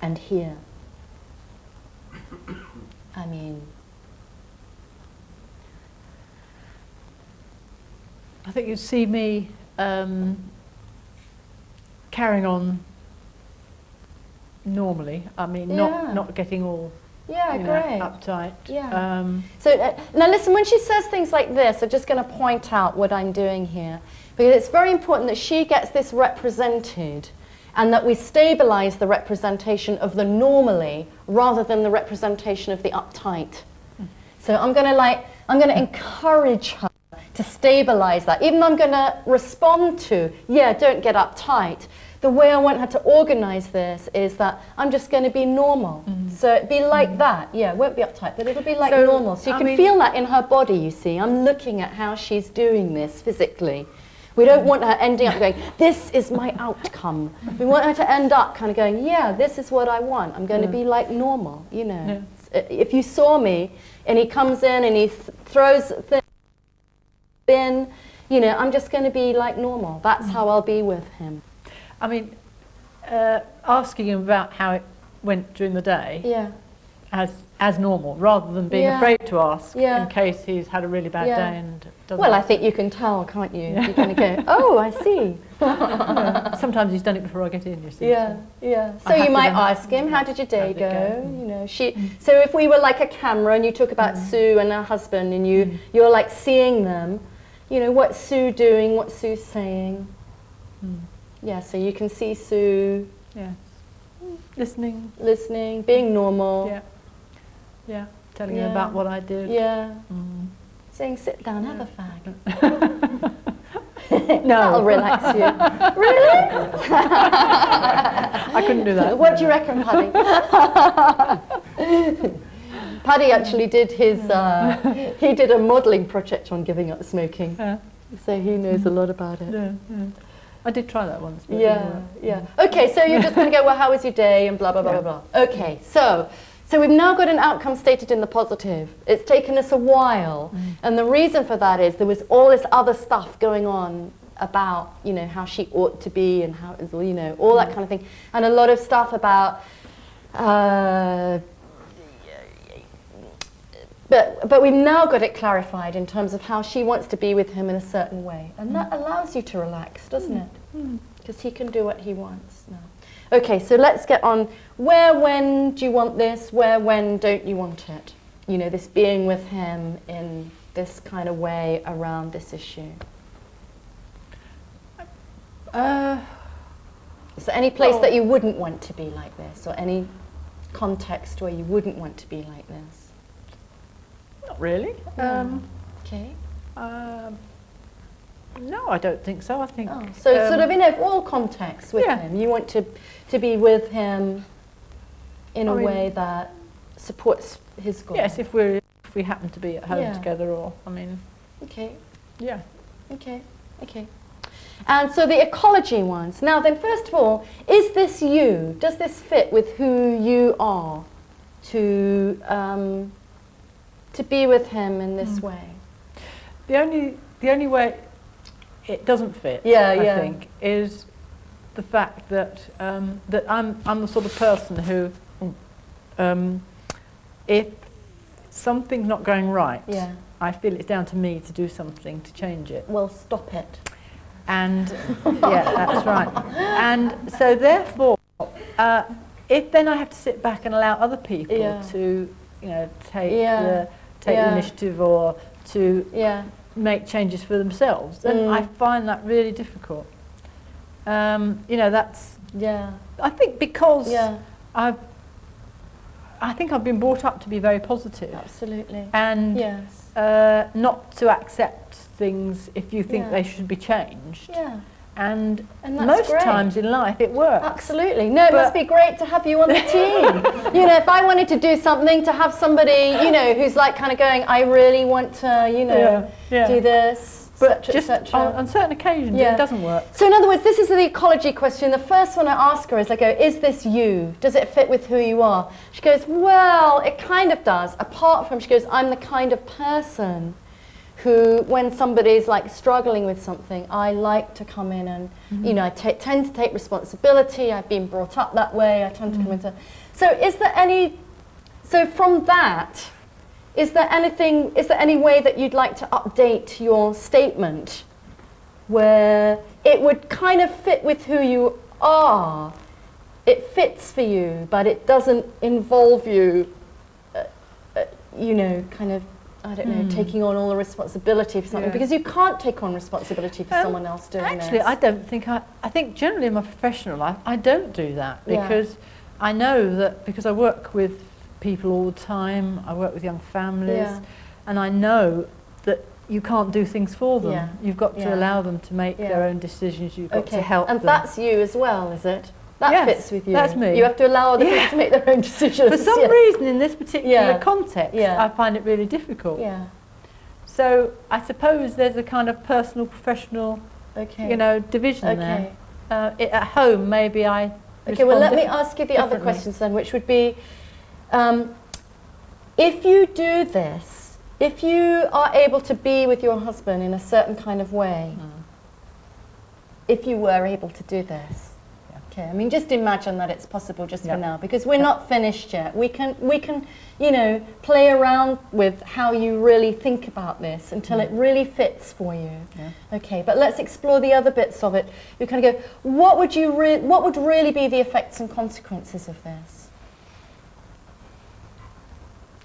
and hear? I mean, I think you'd see me carrying on normally. I mean, not getting all uptight. So now listen, when she says things like this, I'm just going to point out what I'm doing here, because it's very important that she gets this represented, and that we stabilize the representation of the normally rather than the representation of the uptight. So I'm going to encourage her to stabilize that. Even though I'm going to respond to, don't get uptight, the way I want her to organize this is that I'm just going to be normal. So it'd be like that. It won't be uptight, but it'll be like normal. So you can feel that in her body, you see. I'm looking at how she's doing this physically. We don't want her ending up going, this is my outcome. We want her to end up kind of going, yeah, this is what I want. I'm going to be like normal, you know. If you saw me and he comes in and he throws things in, you know, I'm just going to be like normal. That's how I'll be with him. I mean, asking him about how it went during the day as normal, rather than being afraid to ask in case he's had a really bad day and doesn't. Well, I think you can tell, can't you? You're going to go, oh, I see. Sometimes he's done it before I get in, you see. So you might ask him, how did your day go? You know, so if we were like a camera and you talk about Sue and her husband and you're like seeing them, you know, what's Sue doing, what's Sue saying? Yeah, so you can see Sue listening, being normal. Telling him about what I did. Saying, sit down, have a fag. No. That'll relax you. Really? I couldn't do that. What do you reckon, Paddy? Paddy actually did his, he did a modelling project on giving up smoking. So he knows a lot about it. I did try that once. But Okay, so you're just going to go, well, how was your day, and blah, blah, blah, blah, blah. Okay, so we've now got an outcome stated in the positive. It's taken us a while, and the reason for that is there was all this other stuff going on about, you know, how she ought to be and how, you know, all that kind of thing, and a lot of stuff about, but we've now got it clarified in terms of how she wants to be with him in a certain way, and that allows you to relax, doesn't it? Because he can do what he wants now. Okay, so let's get on. Where, when do you want this? Where, when don't you want it? You know, this being with him in this kind of way around this issue. Is there any place that you wouldn't want to be like this, or any context where you wouldn't want to be like this? Not really. Okay. No, I don't think so. I think so. Sort of in all contexts with him, you want to be with him in a way that supports his goal. Yes, if we happen to be at home together, or I mean. Okay. Yeah. Okay. And so the ecology ones. Now then, first of all, is this you? Does this fit with who you are to be with him in this way? The only way it doesn't fit, I think, is the fact that that I'm the sort of person who, if something's not going right, I feel it's down to me to do something to change it. Well, stop it. And that's right. And so therefore, if then I have to sit back and allow other people to, you know, take the initiative or to make changes for themselves, then I find that really difficult. You know, that's I think because I think I've been brought up to be very positive. Absolutely. And not to accept things if you think they should be changed. And most times in life it works. Absolutely. No, it must be great to have you on the team. You know, if I wanted to do something, to have somebody, you know, who's like kind of going, I really want to, you know, do this. But just on certain occasions it doesn't work. So in other words, this is the ecology question. The first one I ask her is, I go, is this you? Does it fit with who you are? She goes, well, it kind of does. Apart from, she goes, I'm the kind of person who, when somebody's like struggling with something, I like to come in and, you know, I tend to take responsibility. I've been brought up that way. I tend to come into. So is there any, so from that, is there any way that you'd like to update your statement where it would kind of fit with who you are? It fits for you, but it doesn't involve you, you know, kind of, I don't know, taking on all the responsibility for something, because you can't take on responsibility for someone else doing this. Actually, I don't think I think generally in my professional life, I don't do that, because I know that because I work with people all the time, I work with young families, and I know that you can't do things for them. You've got to allow them to make their own decisions. You've got to help them. And that's you as well, is it? That fits with you. That's me. You have to allow other people to make their own decisions. For some reason, in this particular context, I find it really difficult. So I suppose there's a kind of personal, professional Okay. you know, division Okay. there. At home, maybe I Okay, well, respond let me ask you the other differently. questions then, which would be, if you do this, if you are able to be with your husband in a certain kind of way, if you were able to do this, okay, I mean, just imagine that it's possible just for now, because we're not finished yet. We can, you know, play around with how you really think about this until it really fits for you. Yeah. Okay, but let's explore the other bits of it. You kind of go, what would really be the effects and consequences of this?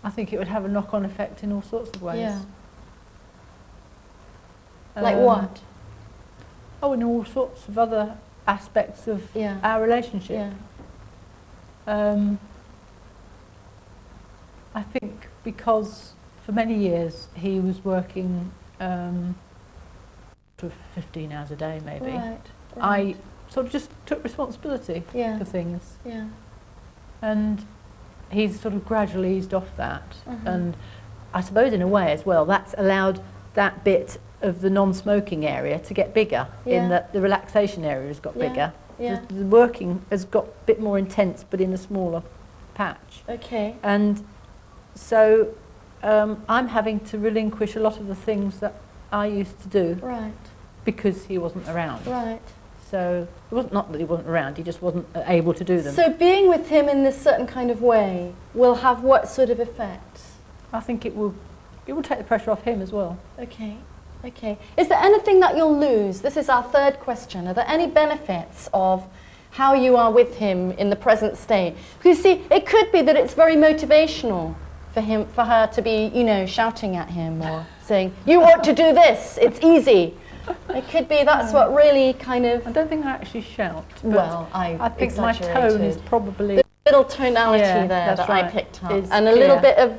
I think it would have a knock-on effect in all sorts of ways. Yeah. Like what? Oh, in all sorts of other aspects of our relationship. Yeah. I think because for many years he was working for 15 hours a day maybe. Right. I sort of just took responsibility for things. Yeah. And he's sort of gradually eased off that. And I suppose in a way as well, that's allowed that bit of the non-smoking area to get bigger, in that the relaxation area has got bigger. Yeah. The working has got a bit more intense, but in a smaller patch. Okay. And so I'm having to relinquish a lot of the things that I used to do Right. because he wasn't around. Right. So it wasn't not that he wasn't around, he just wasn't able to do them. So being with him in this certain kind of way will have what sort of effects? I think it will take the pressure off him as well. Okay. Okay. Is there anything that you'll lose? This is our third question. Are there any benefits of how you are with him in the present state? Because you see, it could be that it's very motivational for her to be, you know, shouting at him or saying, "You ought to do this. It's easy." It could be that's what really kind of. I don't think I actually shout. But Well, I think my tone is probably the little tonality there that's that right, I picked up, is and a clear. little bit of.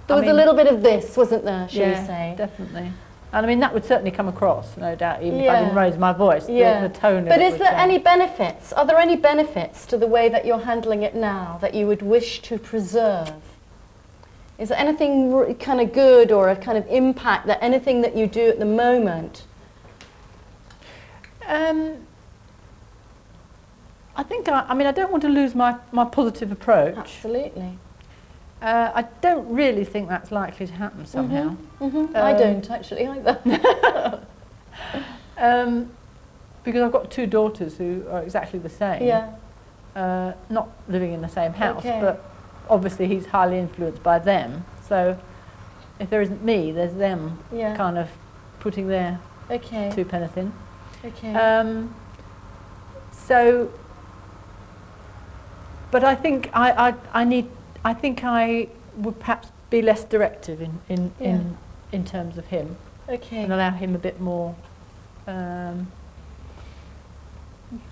There I was a mean- little bit of this, wasn't there? Shall we yeah, say? definitely. And I mean that would certainly come across, no doubt, even if Yeah. I didn't raise my voice. The tone of But it is would there change. any benefits? Are there any benefits to the way that you're handling it now that you would wish to preserve? Is there anything kind of good or a kind of impact that anything that you do at the moment? I think I mean I don't want to lose my positive approach. Absolutely. I don't really think that's likely to happen somehow. I don't actually either. Because I've got two daughters who are exactly the same. Yeah. Not living in the same house, Okay. but obviously he's highly influenced by them. So if there isn't me, there's them Yeah. kind of putting their Okay. two pence in. Okay. So, but I think I think I would perhaps be less directive in terms of him Okay. and allow him a bit more. I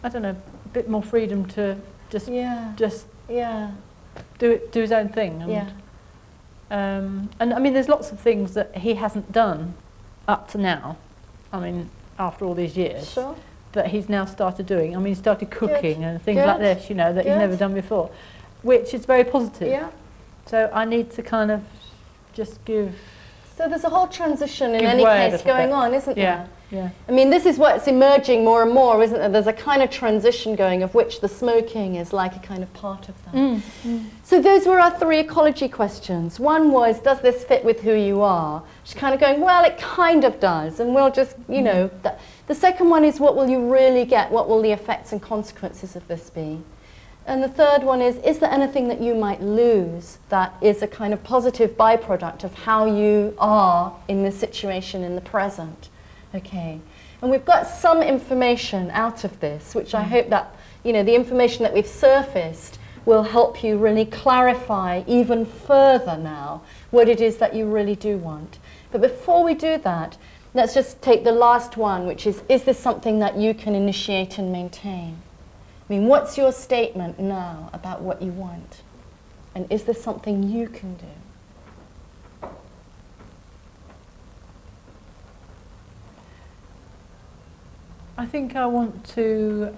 don't know, a bit more freedom to just Yeah. do his own thing. And, Yeah. and I mean, there's lots of things that he hasn't done up to now. I mean, after all these years, Sure. that he's now started doing. I mean, he started cooking Good. and things Good. like this, you know, that he's Good. never done before, which is very positive. Yeah. So I need to kind of just give. So there's a whole transition in Give any way a case little going bit. on, isn't Yeah, there? yeah. I mean, this is what's emerging more and more, isn't there? There's a kind of transition going of which the smoking is like a kind of part of that. So those were our three ecology questions. One was, does this fit with who you are? Just kind of going, well, it kind of does. And we'll just, you know, the second one is, what will you really get? What will the effects and consequences of this be? And the third one is there anything that you might lose that is a kind of positive byproduct of how you are in this situation in the present? Okay. And we've got some information out of this, which I hope that, you know, the information that we've surfaced will help you really clarify even further now what it is that you really do want. But before we do that, let's just take the last one, which is this something that you can initiate and maintain? I mean, what's your statement now about what you want? And is there something you can do? I think I want to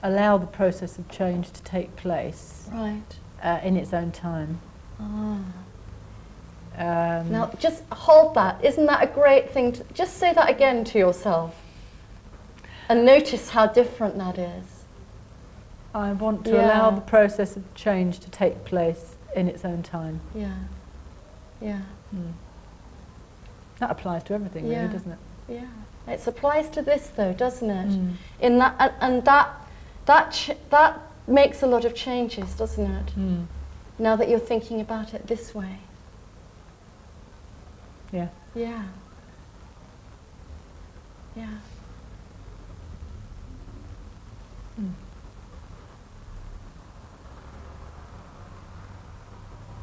allow the process of change to take place Right. in its own time. Ah. Now, just hold that. Isn't that a great thing? Just say that again to yourself. And notice how different that is. I want to allow the process of change to take place in its own time. Yeah. Yeah. That applies to everything, really, doesn't it? Yeah. It applies to this, though, doesn't it? In that, and that makes a lot of changes, doesn't it? Now that you're thinking about it this way. Yeah. Yeah. Yeah.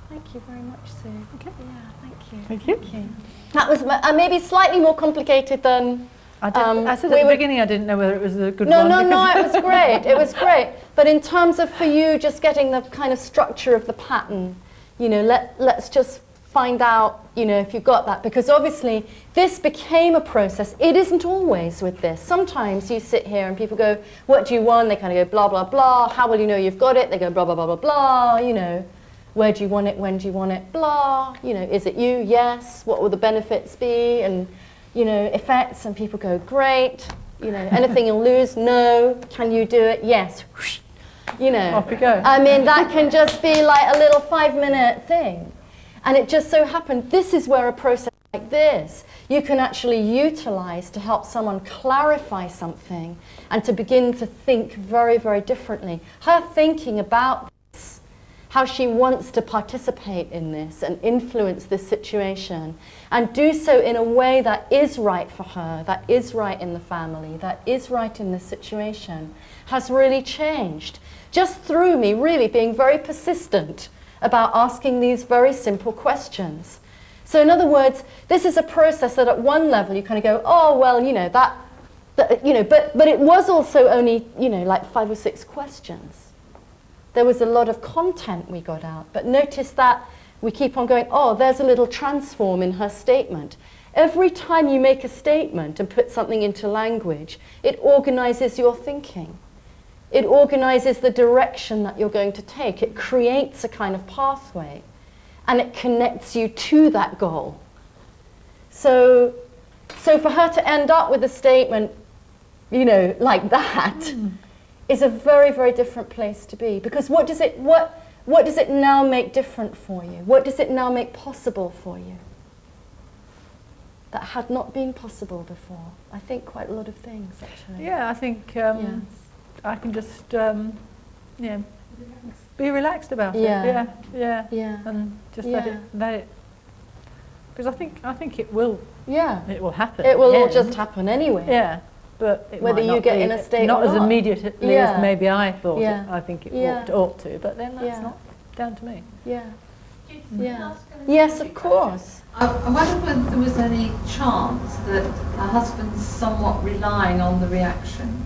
Thank you very much, Sue. Okay. Yeah, thank you. Thank you. Thank you. That was maybe slightly more complicated than... I said at the beginning I didn't know whether it was a good one. No, it was great. It was great. But in terms of for you just getting the kind of structure of the pattern, you know, let's just find out, you know, if you got that. Because obviously this became a process. It isn't always with this. Sometimes you sit here and people go, what do you want? They kind of go blah, blah, blah. How will you know you've got it? They go blah, blah, blah, blah, blah, you know. Where do you want it? When do you want it? Blah. You know, is it you? Yes. What will the benefits be? And, you know, effects. And people go, great. You know, anything you'll lose? No. Can you do it? Yes. You know. Off we go. I mean, that can just be like a little 5-minute thing. And it just so happened, this is where a process like this, you can actually utilize to help someone clarify something and to begin to think very, very differently. Her thinking about how she wants to participate in this and influence this situation and do so in a way that is right for her, that is right in the family, that is right in this situation, has really changed. Just through me really being very persistent about asking these very simple questions. So in other words, this is a process that at one level you kind of go, oh, well, you know, that you know, but it was also only, you know, like 5 or 6 questions. There was a lot of content we got out, but notice that we keep on going, oh, there's a little transform in her statement. Every time you make a statement and put something into language, it organizes your thinking. It organizes the direction that you're going to take. It creates a kind of pathway, and it connects you to that goal. So for her to end up with a statement, you know, like that, is a very, very different place to be. Because what does it now make different for you? What does it now make possible for you? That had not been possible before. I think quite a lot of things, actually. Yeah, I think Yes. I can just yeah, be relaxed about it. Yeah. Yeah. And just let it. Because I think it will. Yeah. It will happen. It will all again. just happen anyway. Yeah. But it Whether might you not get be, in a state not or as not. immediately Yeah. as maybe I thought. Yeah. I think it Yeah. ought to, but then that's Yeah. not down to me. Yeah. Can Yeah. I ask a Yes, specific of course. I wonder whether there was any chance that her husband's somewhat relying on the reaction.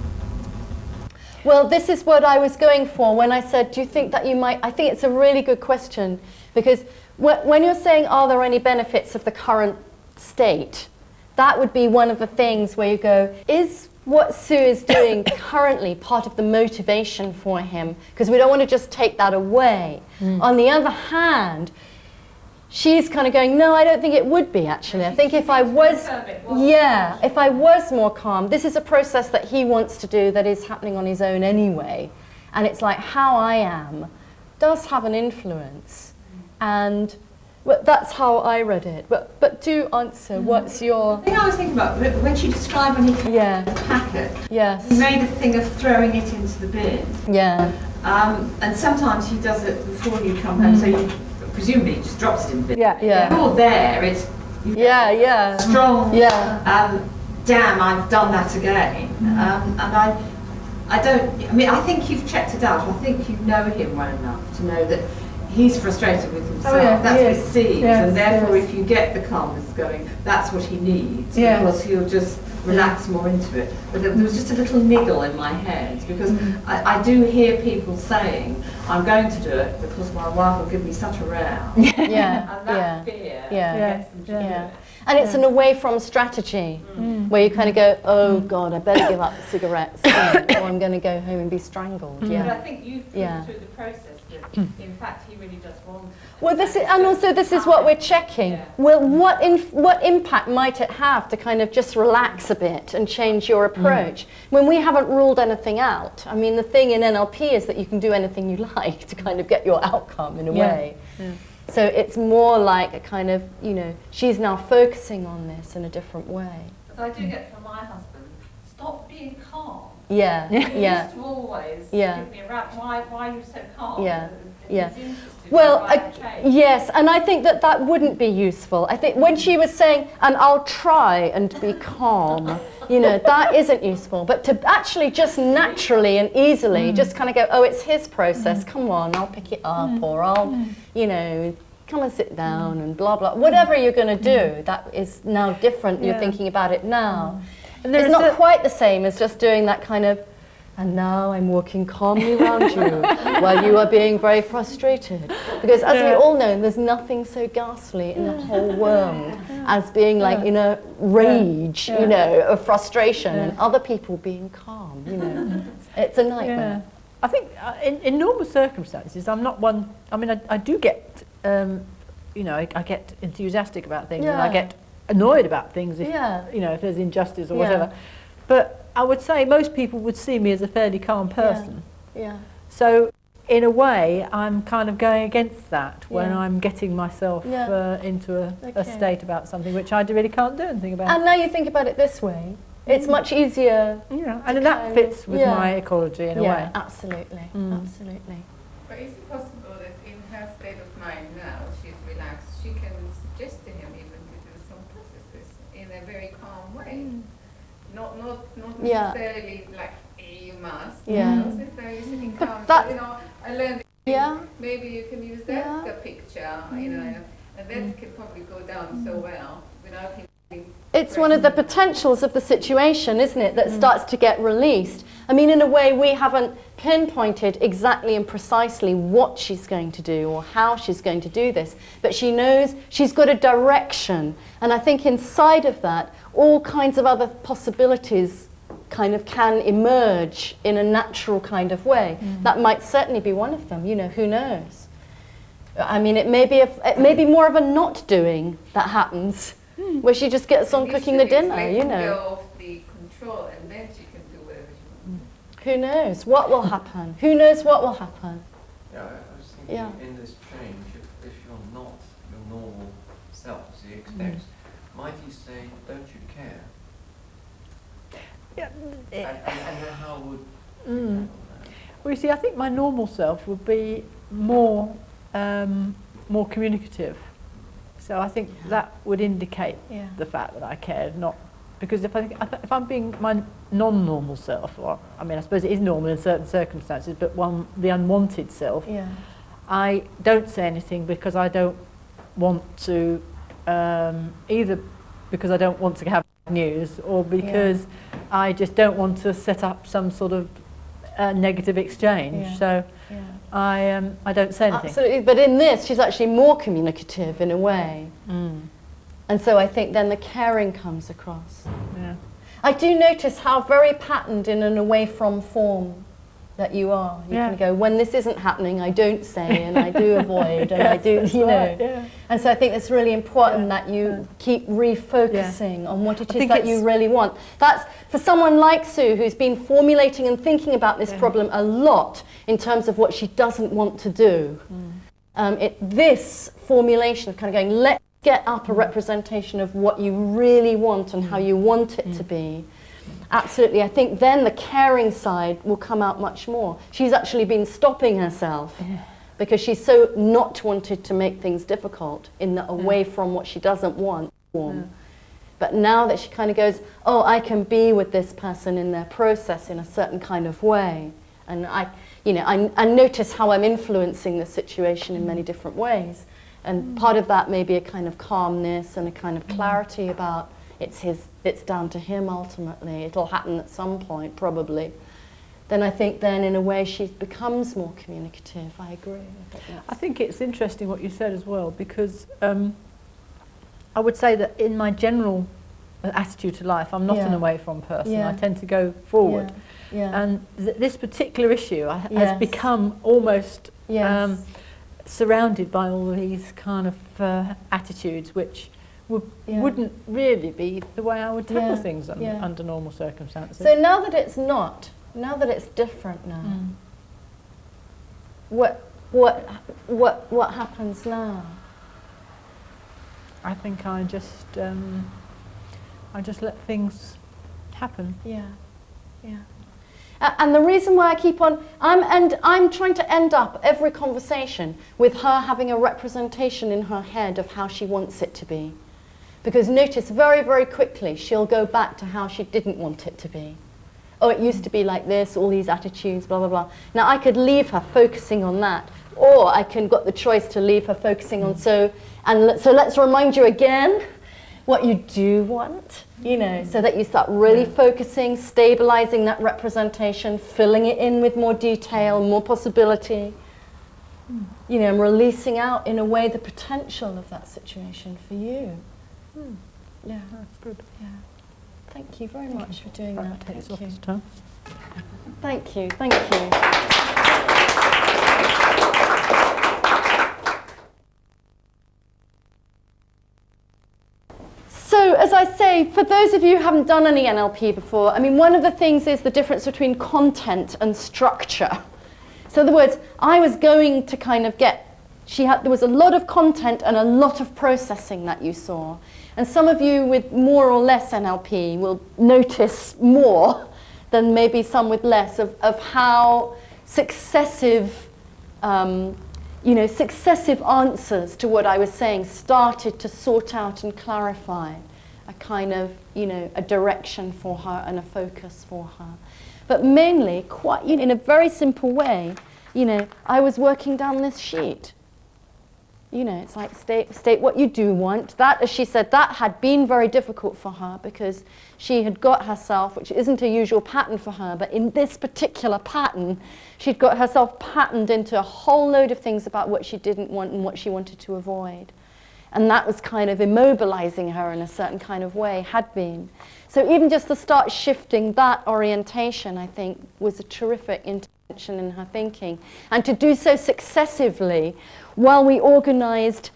Well, this is what I was going for when I said, do you think that you might... I think it's a really good question, because when you're saying, are there any benefits of the current state, that would be one of the things where you go, is what Sue is doing currently part of the motivation for him? Because we don't want to just take that away. On the other hand, she's kind of going, no, I don't think it would be, actually. I think if I was, if I was more calm, this is a process that he wants to do that is happening on his own anyway. And it's like how I am does have an influence. And well, that's how I read it. But do answer, what's your... The thing I was thinking about, when she described when he came to pack it, Yes. he made a thing of throwing it into the bin. Yeah. And sometimes he does it before you come home, so you presumably just drops it in the bin. Yeah. Yeah. You're there, it's Yeah. strong. Yeah. Damn, I've done that again. And I don't. I mean, I think you've checked it out. I think you know him well enough to know that he's frustrated with himself. That's what he sees, and therefore, if you get the calmness going, that's what he needs, because he'll just relax more into it. But there was just a little niggle in my head, because I do hear people saying, I'm going to do it because my wife will give me such a row. Yeah. And that fear gets them to do it. And it's an away from strategy, where you kind of go, oh God, I better give up the cigarettes, or I'm going to go home and be strangled. But I think you've proved through the process that in fact he really does want it. Well, this is what we're checking. Yeah. Well, what impact might it have to kind of just relax a bit and change your approach when we haven't ruled anything out? I mean, the thing in NLP is that you can do anything you like to kind of get your outcome in a way. Yeah. So it's more like a kind of, she's now focusing on this in a different way. So I do get from my husband, stop being calm. Yeah, He yeah. used to always Yeah. give me a rap, why are you so calm? Yeah, He's yeah. interested Well, in trying to change. yes, and I think that wouldn't be useful. I think when she was saying, and I'll try and be calm, that isn't useful. But to actually just naturally and easily just kind of go, oh, it's his process, come on, I'll pick it up, or I'll, come and sit down and blah, blah. Whatever you're going to do, that is now different. You're thinking about it now. And it's not quite the same as just doing that kind of, and now I'm walking calmly around you while you are being very frustrated. Because as we all know, there's nothing so ghastly in the whole world as being like in a rage, of frustration, and other people being calm, It's a nightmare. Yeah. I think in normal circumstances, I'm not one, I do get, I get enthusiastic about things, and I get annoyed about things if, if there's injustice or whatever. But I would say most people would see me as a fairly calm person. Yeah. So in a way, I'm kind of going against that when I'm getting myself into a state about something which I really can't do anything about. And now you think about it this way, it's much easier. Yeah, and that fits with my ecology in a way. Absolutely, absolutely. But is it possible that in her state of mind now, she's relaxed, she can suggest to him even to do some processes in a very calm way? Not necessarily like, hey, you must. Yeah. So if they're sitting calm, that- so, I learned maybe you can use that the picture, and that can probably go down so well without him being It's one of the potentials of the situation, isn't it, that starts to get released. I mean, in a way, we haven't pinpointed exactly and precisely what she's going to do or how she's going to do this, but she knows she's got a direction. And I think inside of that, all kinds of other possibilities kind of can emerge in a natural kind of way. That might certainly be one of them, who knows? I mean, it may be more of a not doing that happens. Where she just gets on cooking the dinner, Go off the control, and then she can do whatever she wants. Who knows what will happen? Who knows what will happen? Yeah, I was thinking in this change, if you're not your normal self, as he expects, might he say, don't you care? Yeah. And how would you handle that? Well, you see, I think my normal self would be more communicative. So I think that would indicate the fact that I cared, not because if I'm being my non-normal self, or I suppose it is normal in certain circumstances, but the unwanted self, I don't say anything because I don't want to, either because I don't want to have news, or because I just don't want to set up some sort of negative exchange. So. I don't say anything. Absolutely, but in this, she's actually more communicative in a way. And so I think then the caring comes across. Yeah. I do notice how very patterned in an away from form that you are. You can go, when this isn't happening, I don't say, and I do avoid, and I do, And so I think it's really important that you keep refocusing on what it is that you really want. That's, for someone like Sue, who's been formulating and thinking about this problem a lot in terms of what she doesn't want to do. This formulation of kind of going, let's get up a representation of what you really want and how you want it to be. Absolutely, I think then the caring side will come out much more. She's actually been stopping herself because she's so not wanted to make things difficult in the away from what she doesn't want form. But now that she kind of goes, oh, I can be with this person in their process in a certain kind of way. And I notice how I'm influencing the situation in many different ways. And part of that may be a kind of calmness and a kind of clarity about it's down to him ultimately. It'll happen at some point, probably. Then I think then in a way she becomes more communicative. I agree. I think it's interesting what you said as well, because I would say that in my general attitude to life, I'm not an away from person. I tend to go forward. And this particular issue has become almost Yes. Surrounded by all these kind of attitudes which wouldn't really be the way I would tackle things under normal circumstances. So now that it's not, now that it's different now, what happens now? I think I just let things happen. Yeah. And the reason why I keep on, I'm trying to end up every conversation with her having a representation in her head of how she wants it to be. Because notice very, very quickly she'll go back to how she didn't want it to be. Oh, it used to be like this, all these attitudes, blah, blah, blah. Now I could leave her focusing on that, or I can got the choice to leave her focusing on so let's remind you again what you do want, you know, so that you start really focusing, stabilizing that representation, filling it in with more detail, more possibility, you know, and releasing out in a way the potential of that situation for you. Yeah, that's good. Yeah. Thank you very much for doing that. Takes Thank off you. its time. Thank you. Thank you. So, as I say, for those of you who haven't done any NLP before, I mean, one of the things is the difference between content and structure. So, in other words, I was going to kind of get, there was a lot of content and a lot of processing that you saw. And some of you with more or less NLP will notice more than maybe some with less of how successive, successive answers to what I was saying started to sort out and clarify a kind of, a direction for her and a focus for her. But mainly, quite, in a very simple way, I was working down this sheet. It's like state what you do want. That, as she said, that had been very difficult for her because she had got herself, which isn't a usual pattern for her, but in this particular pattern, she'd got herself patterned into a whole load of things about what she didn't want and what she wanted to avoid. And that was kind of immobilizing her in a certain kind of way, had been. So even just to start shifting that orientation, I think, was a terrific intervention in her thinking. And to do so successively while we organized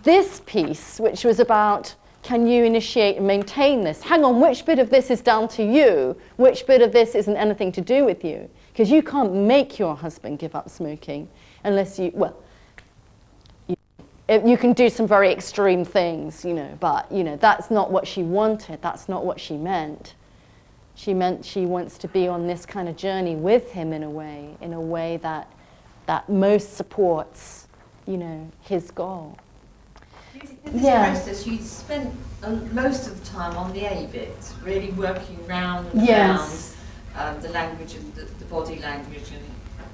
this piece, which was about, can you initiate and maintain this? Hang on, which bit of this is down to you? Which bit of this isn't anything to do with you? Because you can't make your husband give up smoking unless you, you can do some very extreme things, but, that's not what she wanted. That's not what she meant. She meant she wants to be on this kind of journey with him in a way that most supports, his goal. In this process, you spent most of the time on the A bit, really working round and around the language and the body language and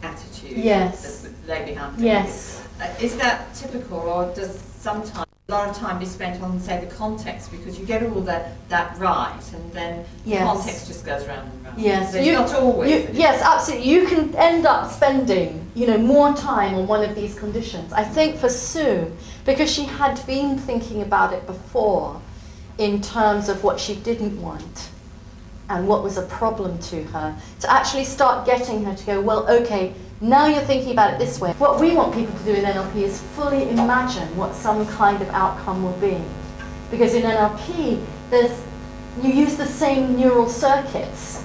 attitude that lay behind it. Yes. Is that typical, or does sometimes a lot of time be spent on, say, the context, because you get all that right, and then the context just goes round and round? Yes, so it's not always. Yes, absolutely. You can end up spending, more time on one of these conditions. I think for Sue, because she had been thinking about it before, in terms of what she didn't want and what was a problem to her, to actually start getting her to go, well, okay, now you're thinking about it this way. What we want people to do in NLP is fully imagine what some kind of outcome will be. Because in NLP, you use the same neural circuits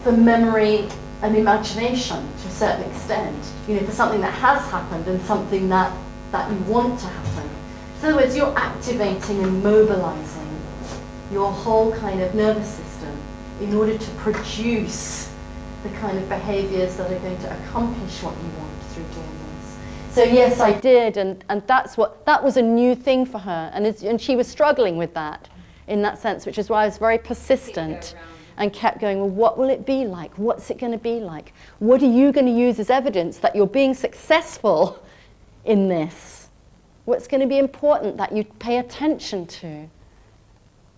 for memory and imagination to a certain extent, for something that has happened and something that you want to happen. So in other words, you're activating and mobilizing your whole kind of nervous system in order to produce the kind of behaviors that are going to accomplish what you want through doing this. So yes, I did, and that was a new thing for her, and she was struggling with that in that sense, which is why I was very persistent and kept going, well, what will it be like? What's it going to be like? What are you going to use as evidence that you're being successful in this? What's going to be important that you pay attention to?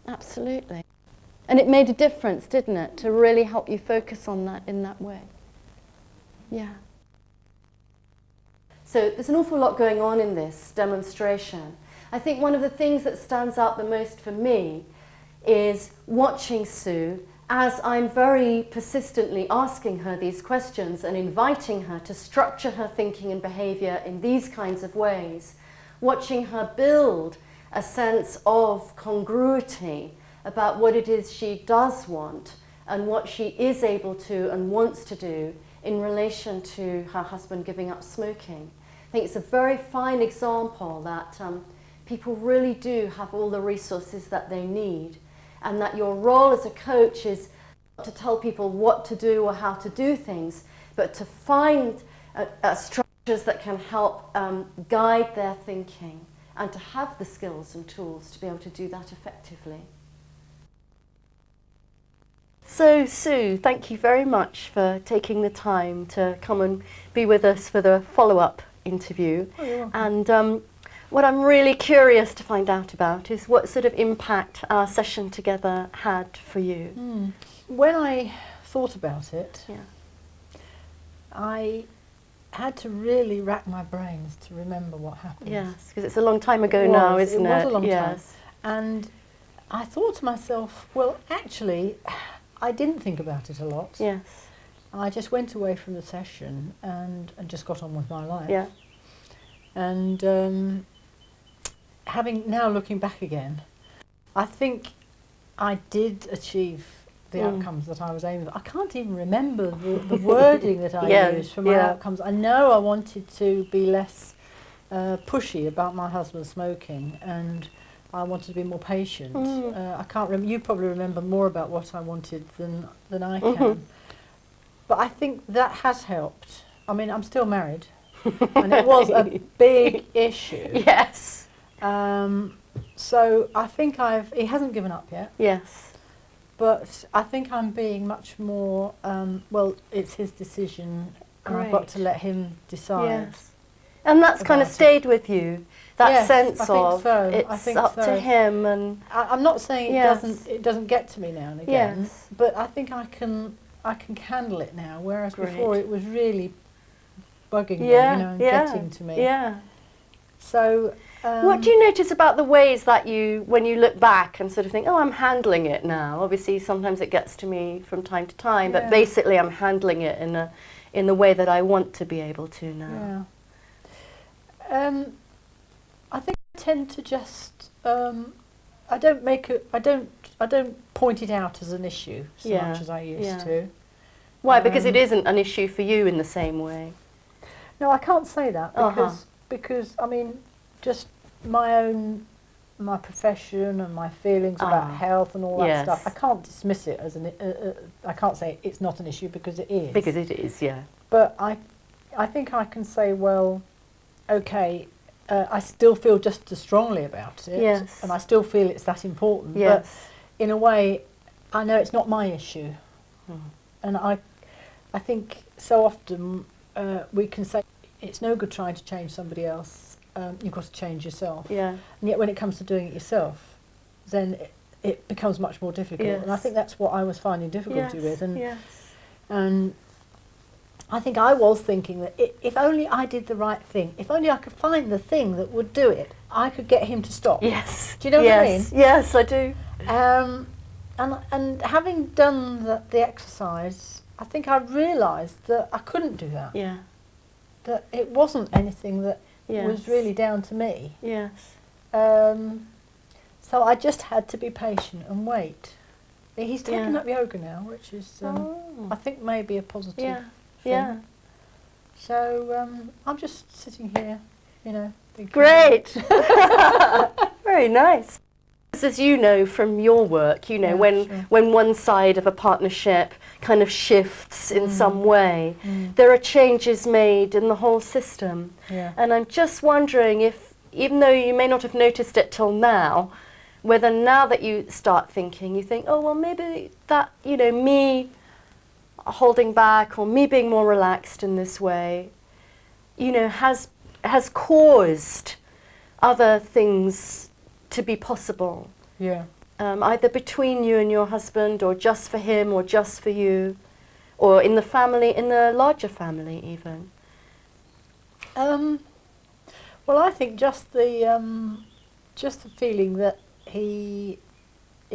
Absolutely. And it made a difference, didn't it, to really help you focus on that in that way. Yeah. So there's an awful lot going on in this demonstration. I think one of the things that stands out the most for me is watching Sue as I'm very persistently asking her these questions and inviting her to structure her thinking and behaviour in these kinds of ways, watching her build a sense of congruity about what it is she does want and what she is able to and wants to do in relation to her husband giving up smoking. I think it's a very fine example that people really do have all the resources that they need, and that your role as a coach is not to tell people what to do or how to do things, but to find structures that can help guide their thinking and to have the skills and tools to be able to do that effectively. So, Sue, thank you very much for taking the time to come and be with us for the follow-up interview. Oh, you're welcome. And what I'm really curious to find out about is what sort of impact our session together had for you. When I thought about it, Yeah. I had to really rack my brains to remember what happened. Yes, because it's a long time ago It now, was, isn't it? It was a long time. Yes. And I thought to myself, well, actually, I didn't think about it a lot. Yes. I just went away from the session and just got on with my life. Yeah. And now looking back again, I think I did achieve the outcomes that I was aiming for. I can't even remember the wording that I used for my outcomes. I know I wanted to be less pushy about my husband smoking, and I wanted to be more patient. I can't remember. You probably remember more about what I wanted than I can. But I think that has helped. I mean, I'm still married, and it was a big issue. Yes. So I think he hasn't given up yet. Yes. But I think I'm being much more, well, it's his decision, and I've got Great. to let him decide. Yes. And that's kind of about it. stayed with you, that Yes, sense I think of so. it's I think up so. to him, and I'm not saying Yes. it doesn't get to me now and again, Yes. but I think I can handle it now, whereas Great. before it was really bugging me, and yeah, getting to me. yeah. So What do you notice about the ways that when you look back and sort of think, oh, I'm handling it now? Obviously, sometimes it gets to me from time to time, but Yeah. basically I'm handling it in the way that I want to be able to now. Yeah. I think I tend to just I don't point it out as an issue so Yeah, much as I used yeah. to. Why? Because it Um, isn't an issue for you in the same way. No, I can't say that Uh-huh. because I mean, just my profession and my feelings about health and all that Yes. stuff. I can't dismiss it as I can't say it's not an issue because it is. Because it is, yeah. But I think I can say, well, okay, I still feel just as strongly about it, Yes. and I still feel it's that important. Yes. But in a way, I know it's not my issue, and I think so often we can say it's no good trying to change somebody else. You've got to change yourself. Yeah. And yet when it comes to doing it yourself, then it becomes much more difficult. Yes. And I think that's what I was finding difficulty with. And yes. and I think I was thinking that if only I did the right thing, if only I could find the thing that would do it, I could get him to stop. Yes. Do you know what I mean? Yes, I do. And having done the exercise, I think I realised that I couldn't do that. Yeah. That it wasn't anything that Yes. was really down to me. Yes. So I just had to be patient and wait. He's taken Yeah. up yoga now, which is, I think, maybe a positive Yeah. thing. Yeah. So I'm just sitting here, thinking. Great. Very nice. As you know from your work, Yeah, when sure. when one side of a partnership kind of shifts in some way, there are changes made in the whole system. Yeah. And I'm just wondering if, even though you may not have noticed it till now, whether now that you start thinking, you think, oh, well, maybe that, me holding back or me being more relaxed in this way, has caused other things to be possible, Yeah. either between you and your husband, or just for him, or just for you, or in the family, in the larger family even. Well, I think just the feeling that he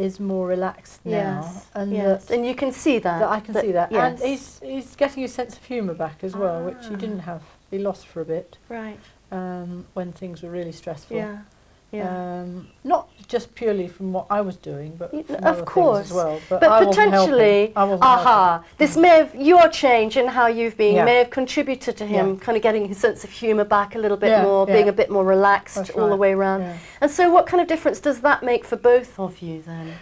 is more relaxed now, Yes. and Yes. And you can see that. that I can see that, Yes. and he's getting his sense of humour back as well, which he didn't have. He lost for a bit Right. when things were really stressful. Yeah. Yeah. Not just purely from what I was doing, but from Of other course. things as well. But But I wasn't potentially, helping. I wasn't helping. this may have, your change in how you've been Yeah. may have contributed to him Yeah. kind of getting his sense of humour back a little bit Yeah, more, yeah. being a bit more relaxed That's all the right. way around. Yeah. And so what kind of difference does that make for both of you then?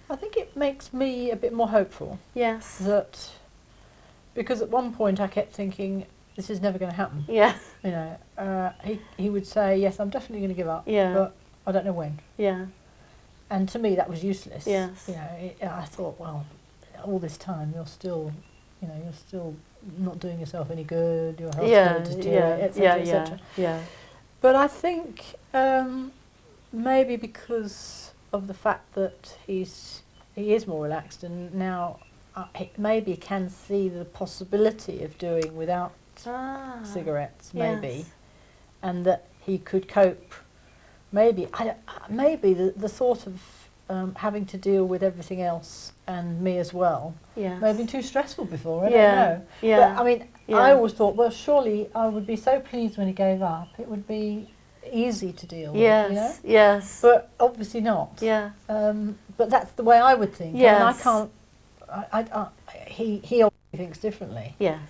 I think it makes me a bit more hopeful Yes. that, because at one point I kept thinking, this is never going to happen. Yeah. You know, he would say, yes, I'm definitely going to give up, Yeah. but I don't know when. Yeah. And to me, that was useless. Yes. You know, I thought, well, all this time you're still not doing yourself any good. Your health's Yeah. going to Yeah. deteriorate, etc., Yeah. Yeah. etc. Yeah. But I think maybe because of the fact that he is more relaxed, and now maybe can see the possibility of doing without cigarettes, maybe, Yes. and that he could cope. Maybe the thought of having to deal with everything else and me as well Yes. may have been too stressful before. I Yeah. don't know. Yeah. But I mean, Yeah. I always thought, well, surely I would be so pleased when he gave up. It would be easy to deal Yes. with, you know. Yes. But obviously not. Yeah. But that's the way I would think. Yes. And I can't. He obviously thinks differently. Yes.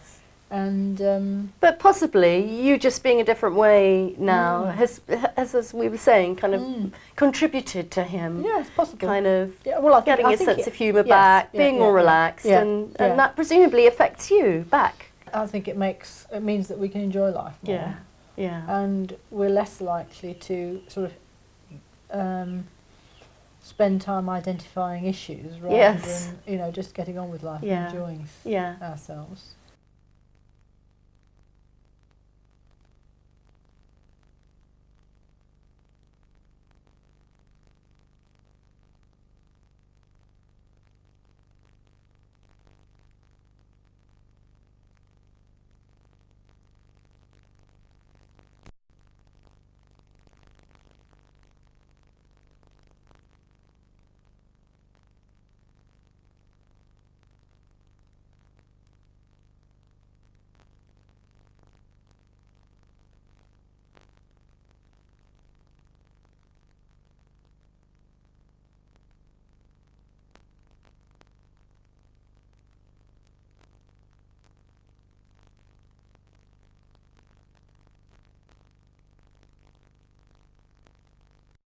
And But possibly you just being a different way now has, as we were saying, kind of contributed to him. yeah, it's possible. Kind of Yeah, well, I think, getting I his think sense it- of humour yes, back, yeah, being yeah, more yeah, relaxed, yeah, and yeah. that presumably affects you back. I think it means that we can enjoy life more. Yeah. Yeah. And we're less likely to sort of spend time identifying issues rather Yes. than just getting on with life Yeah. and enjoying Yeah. ourselves.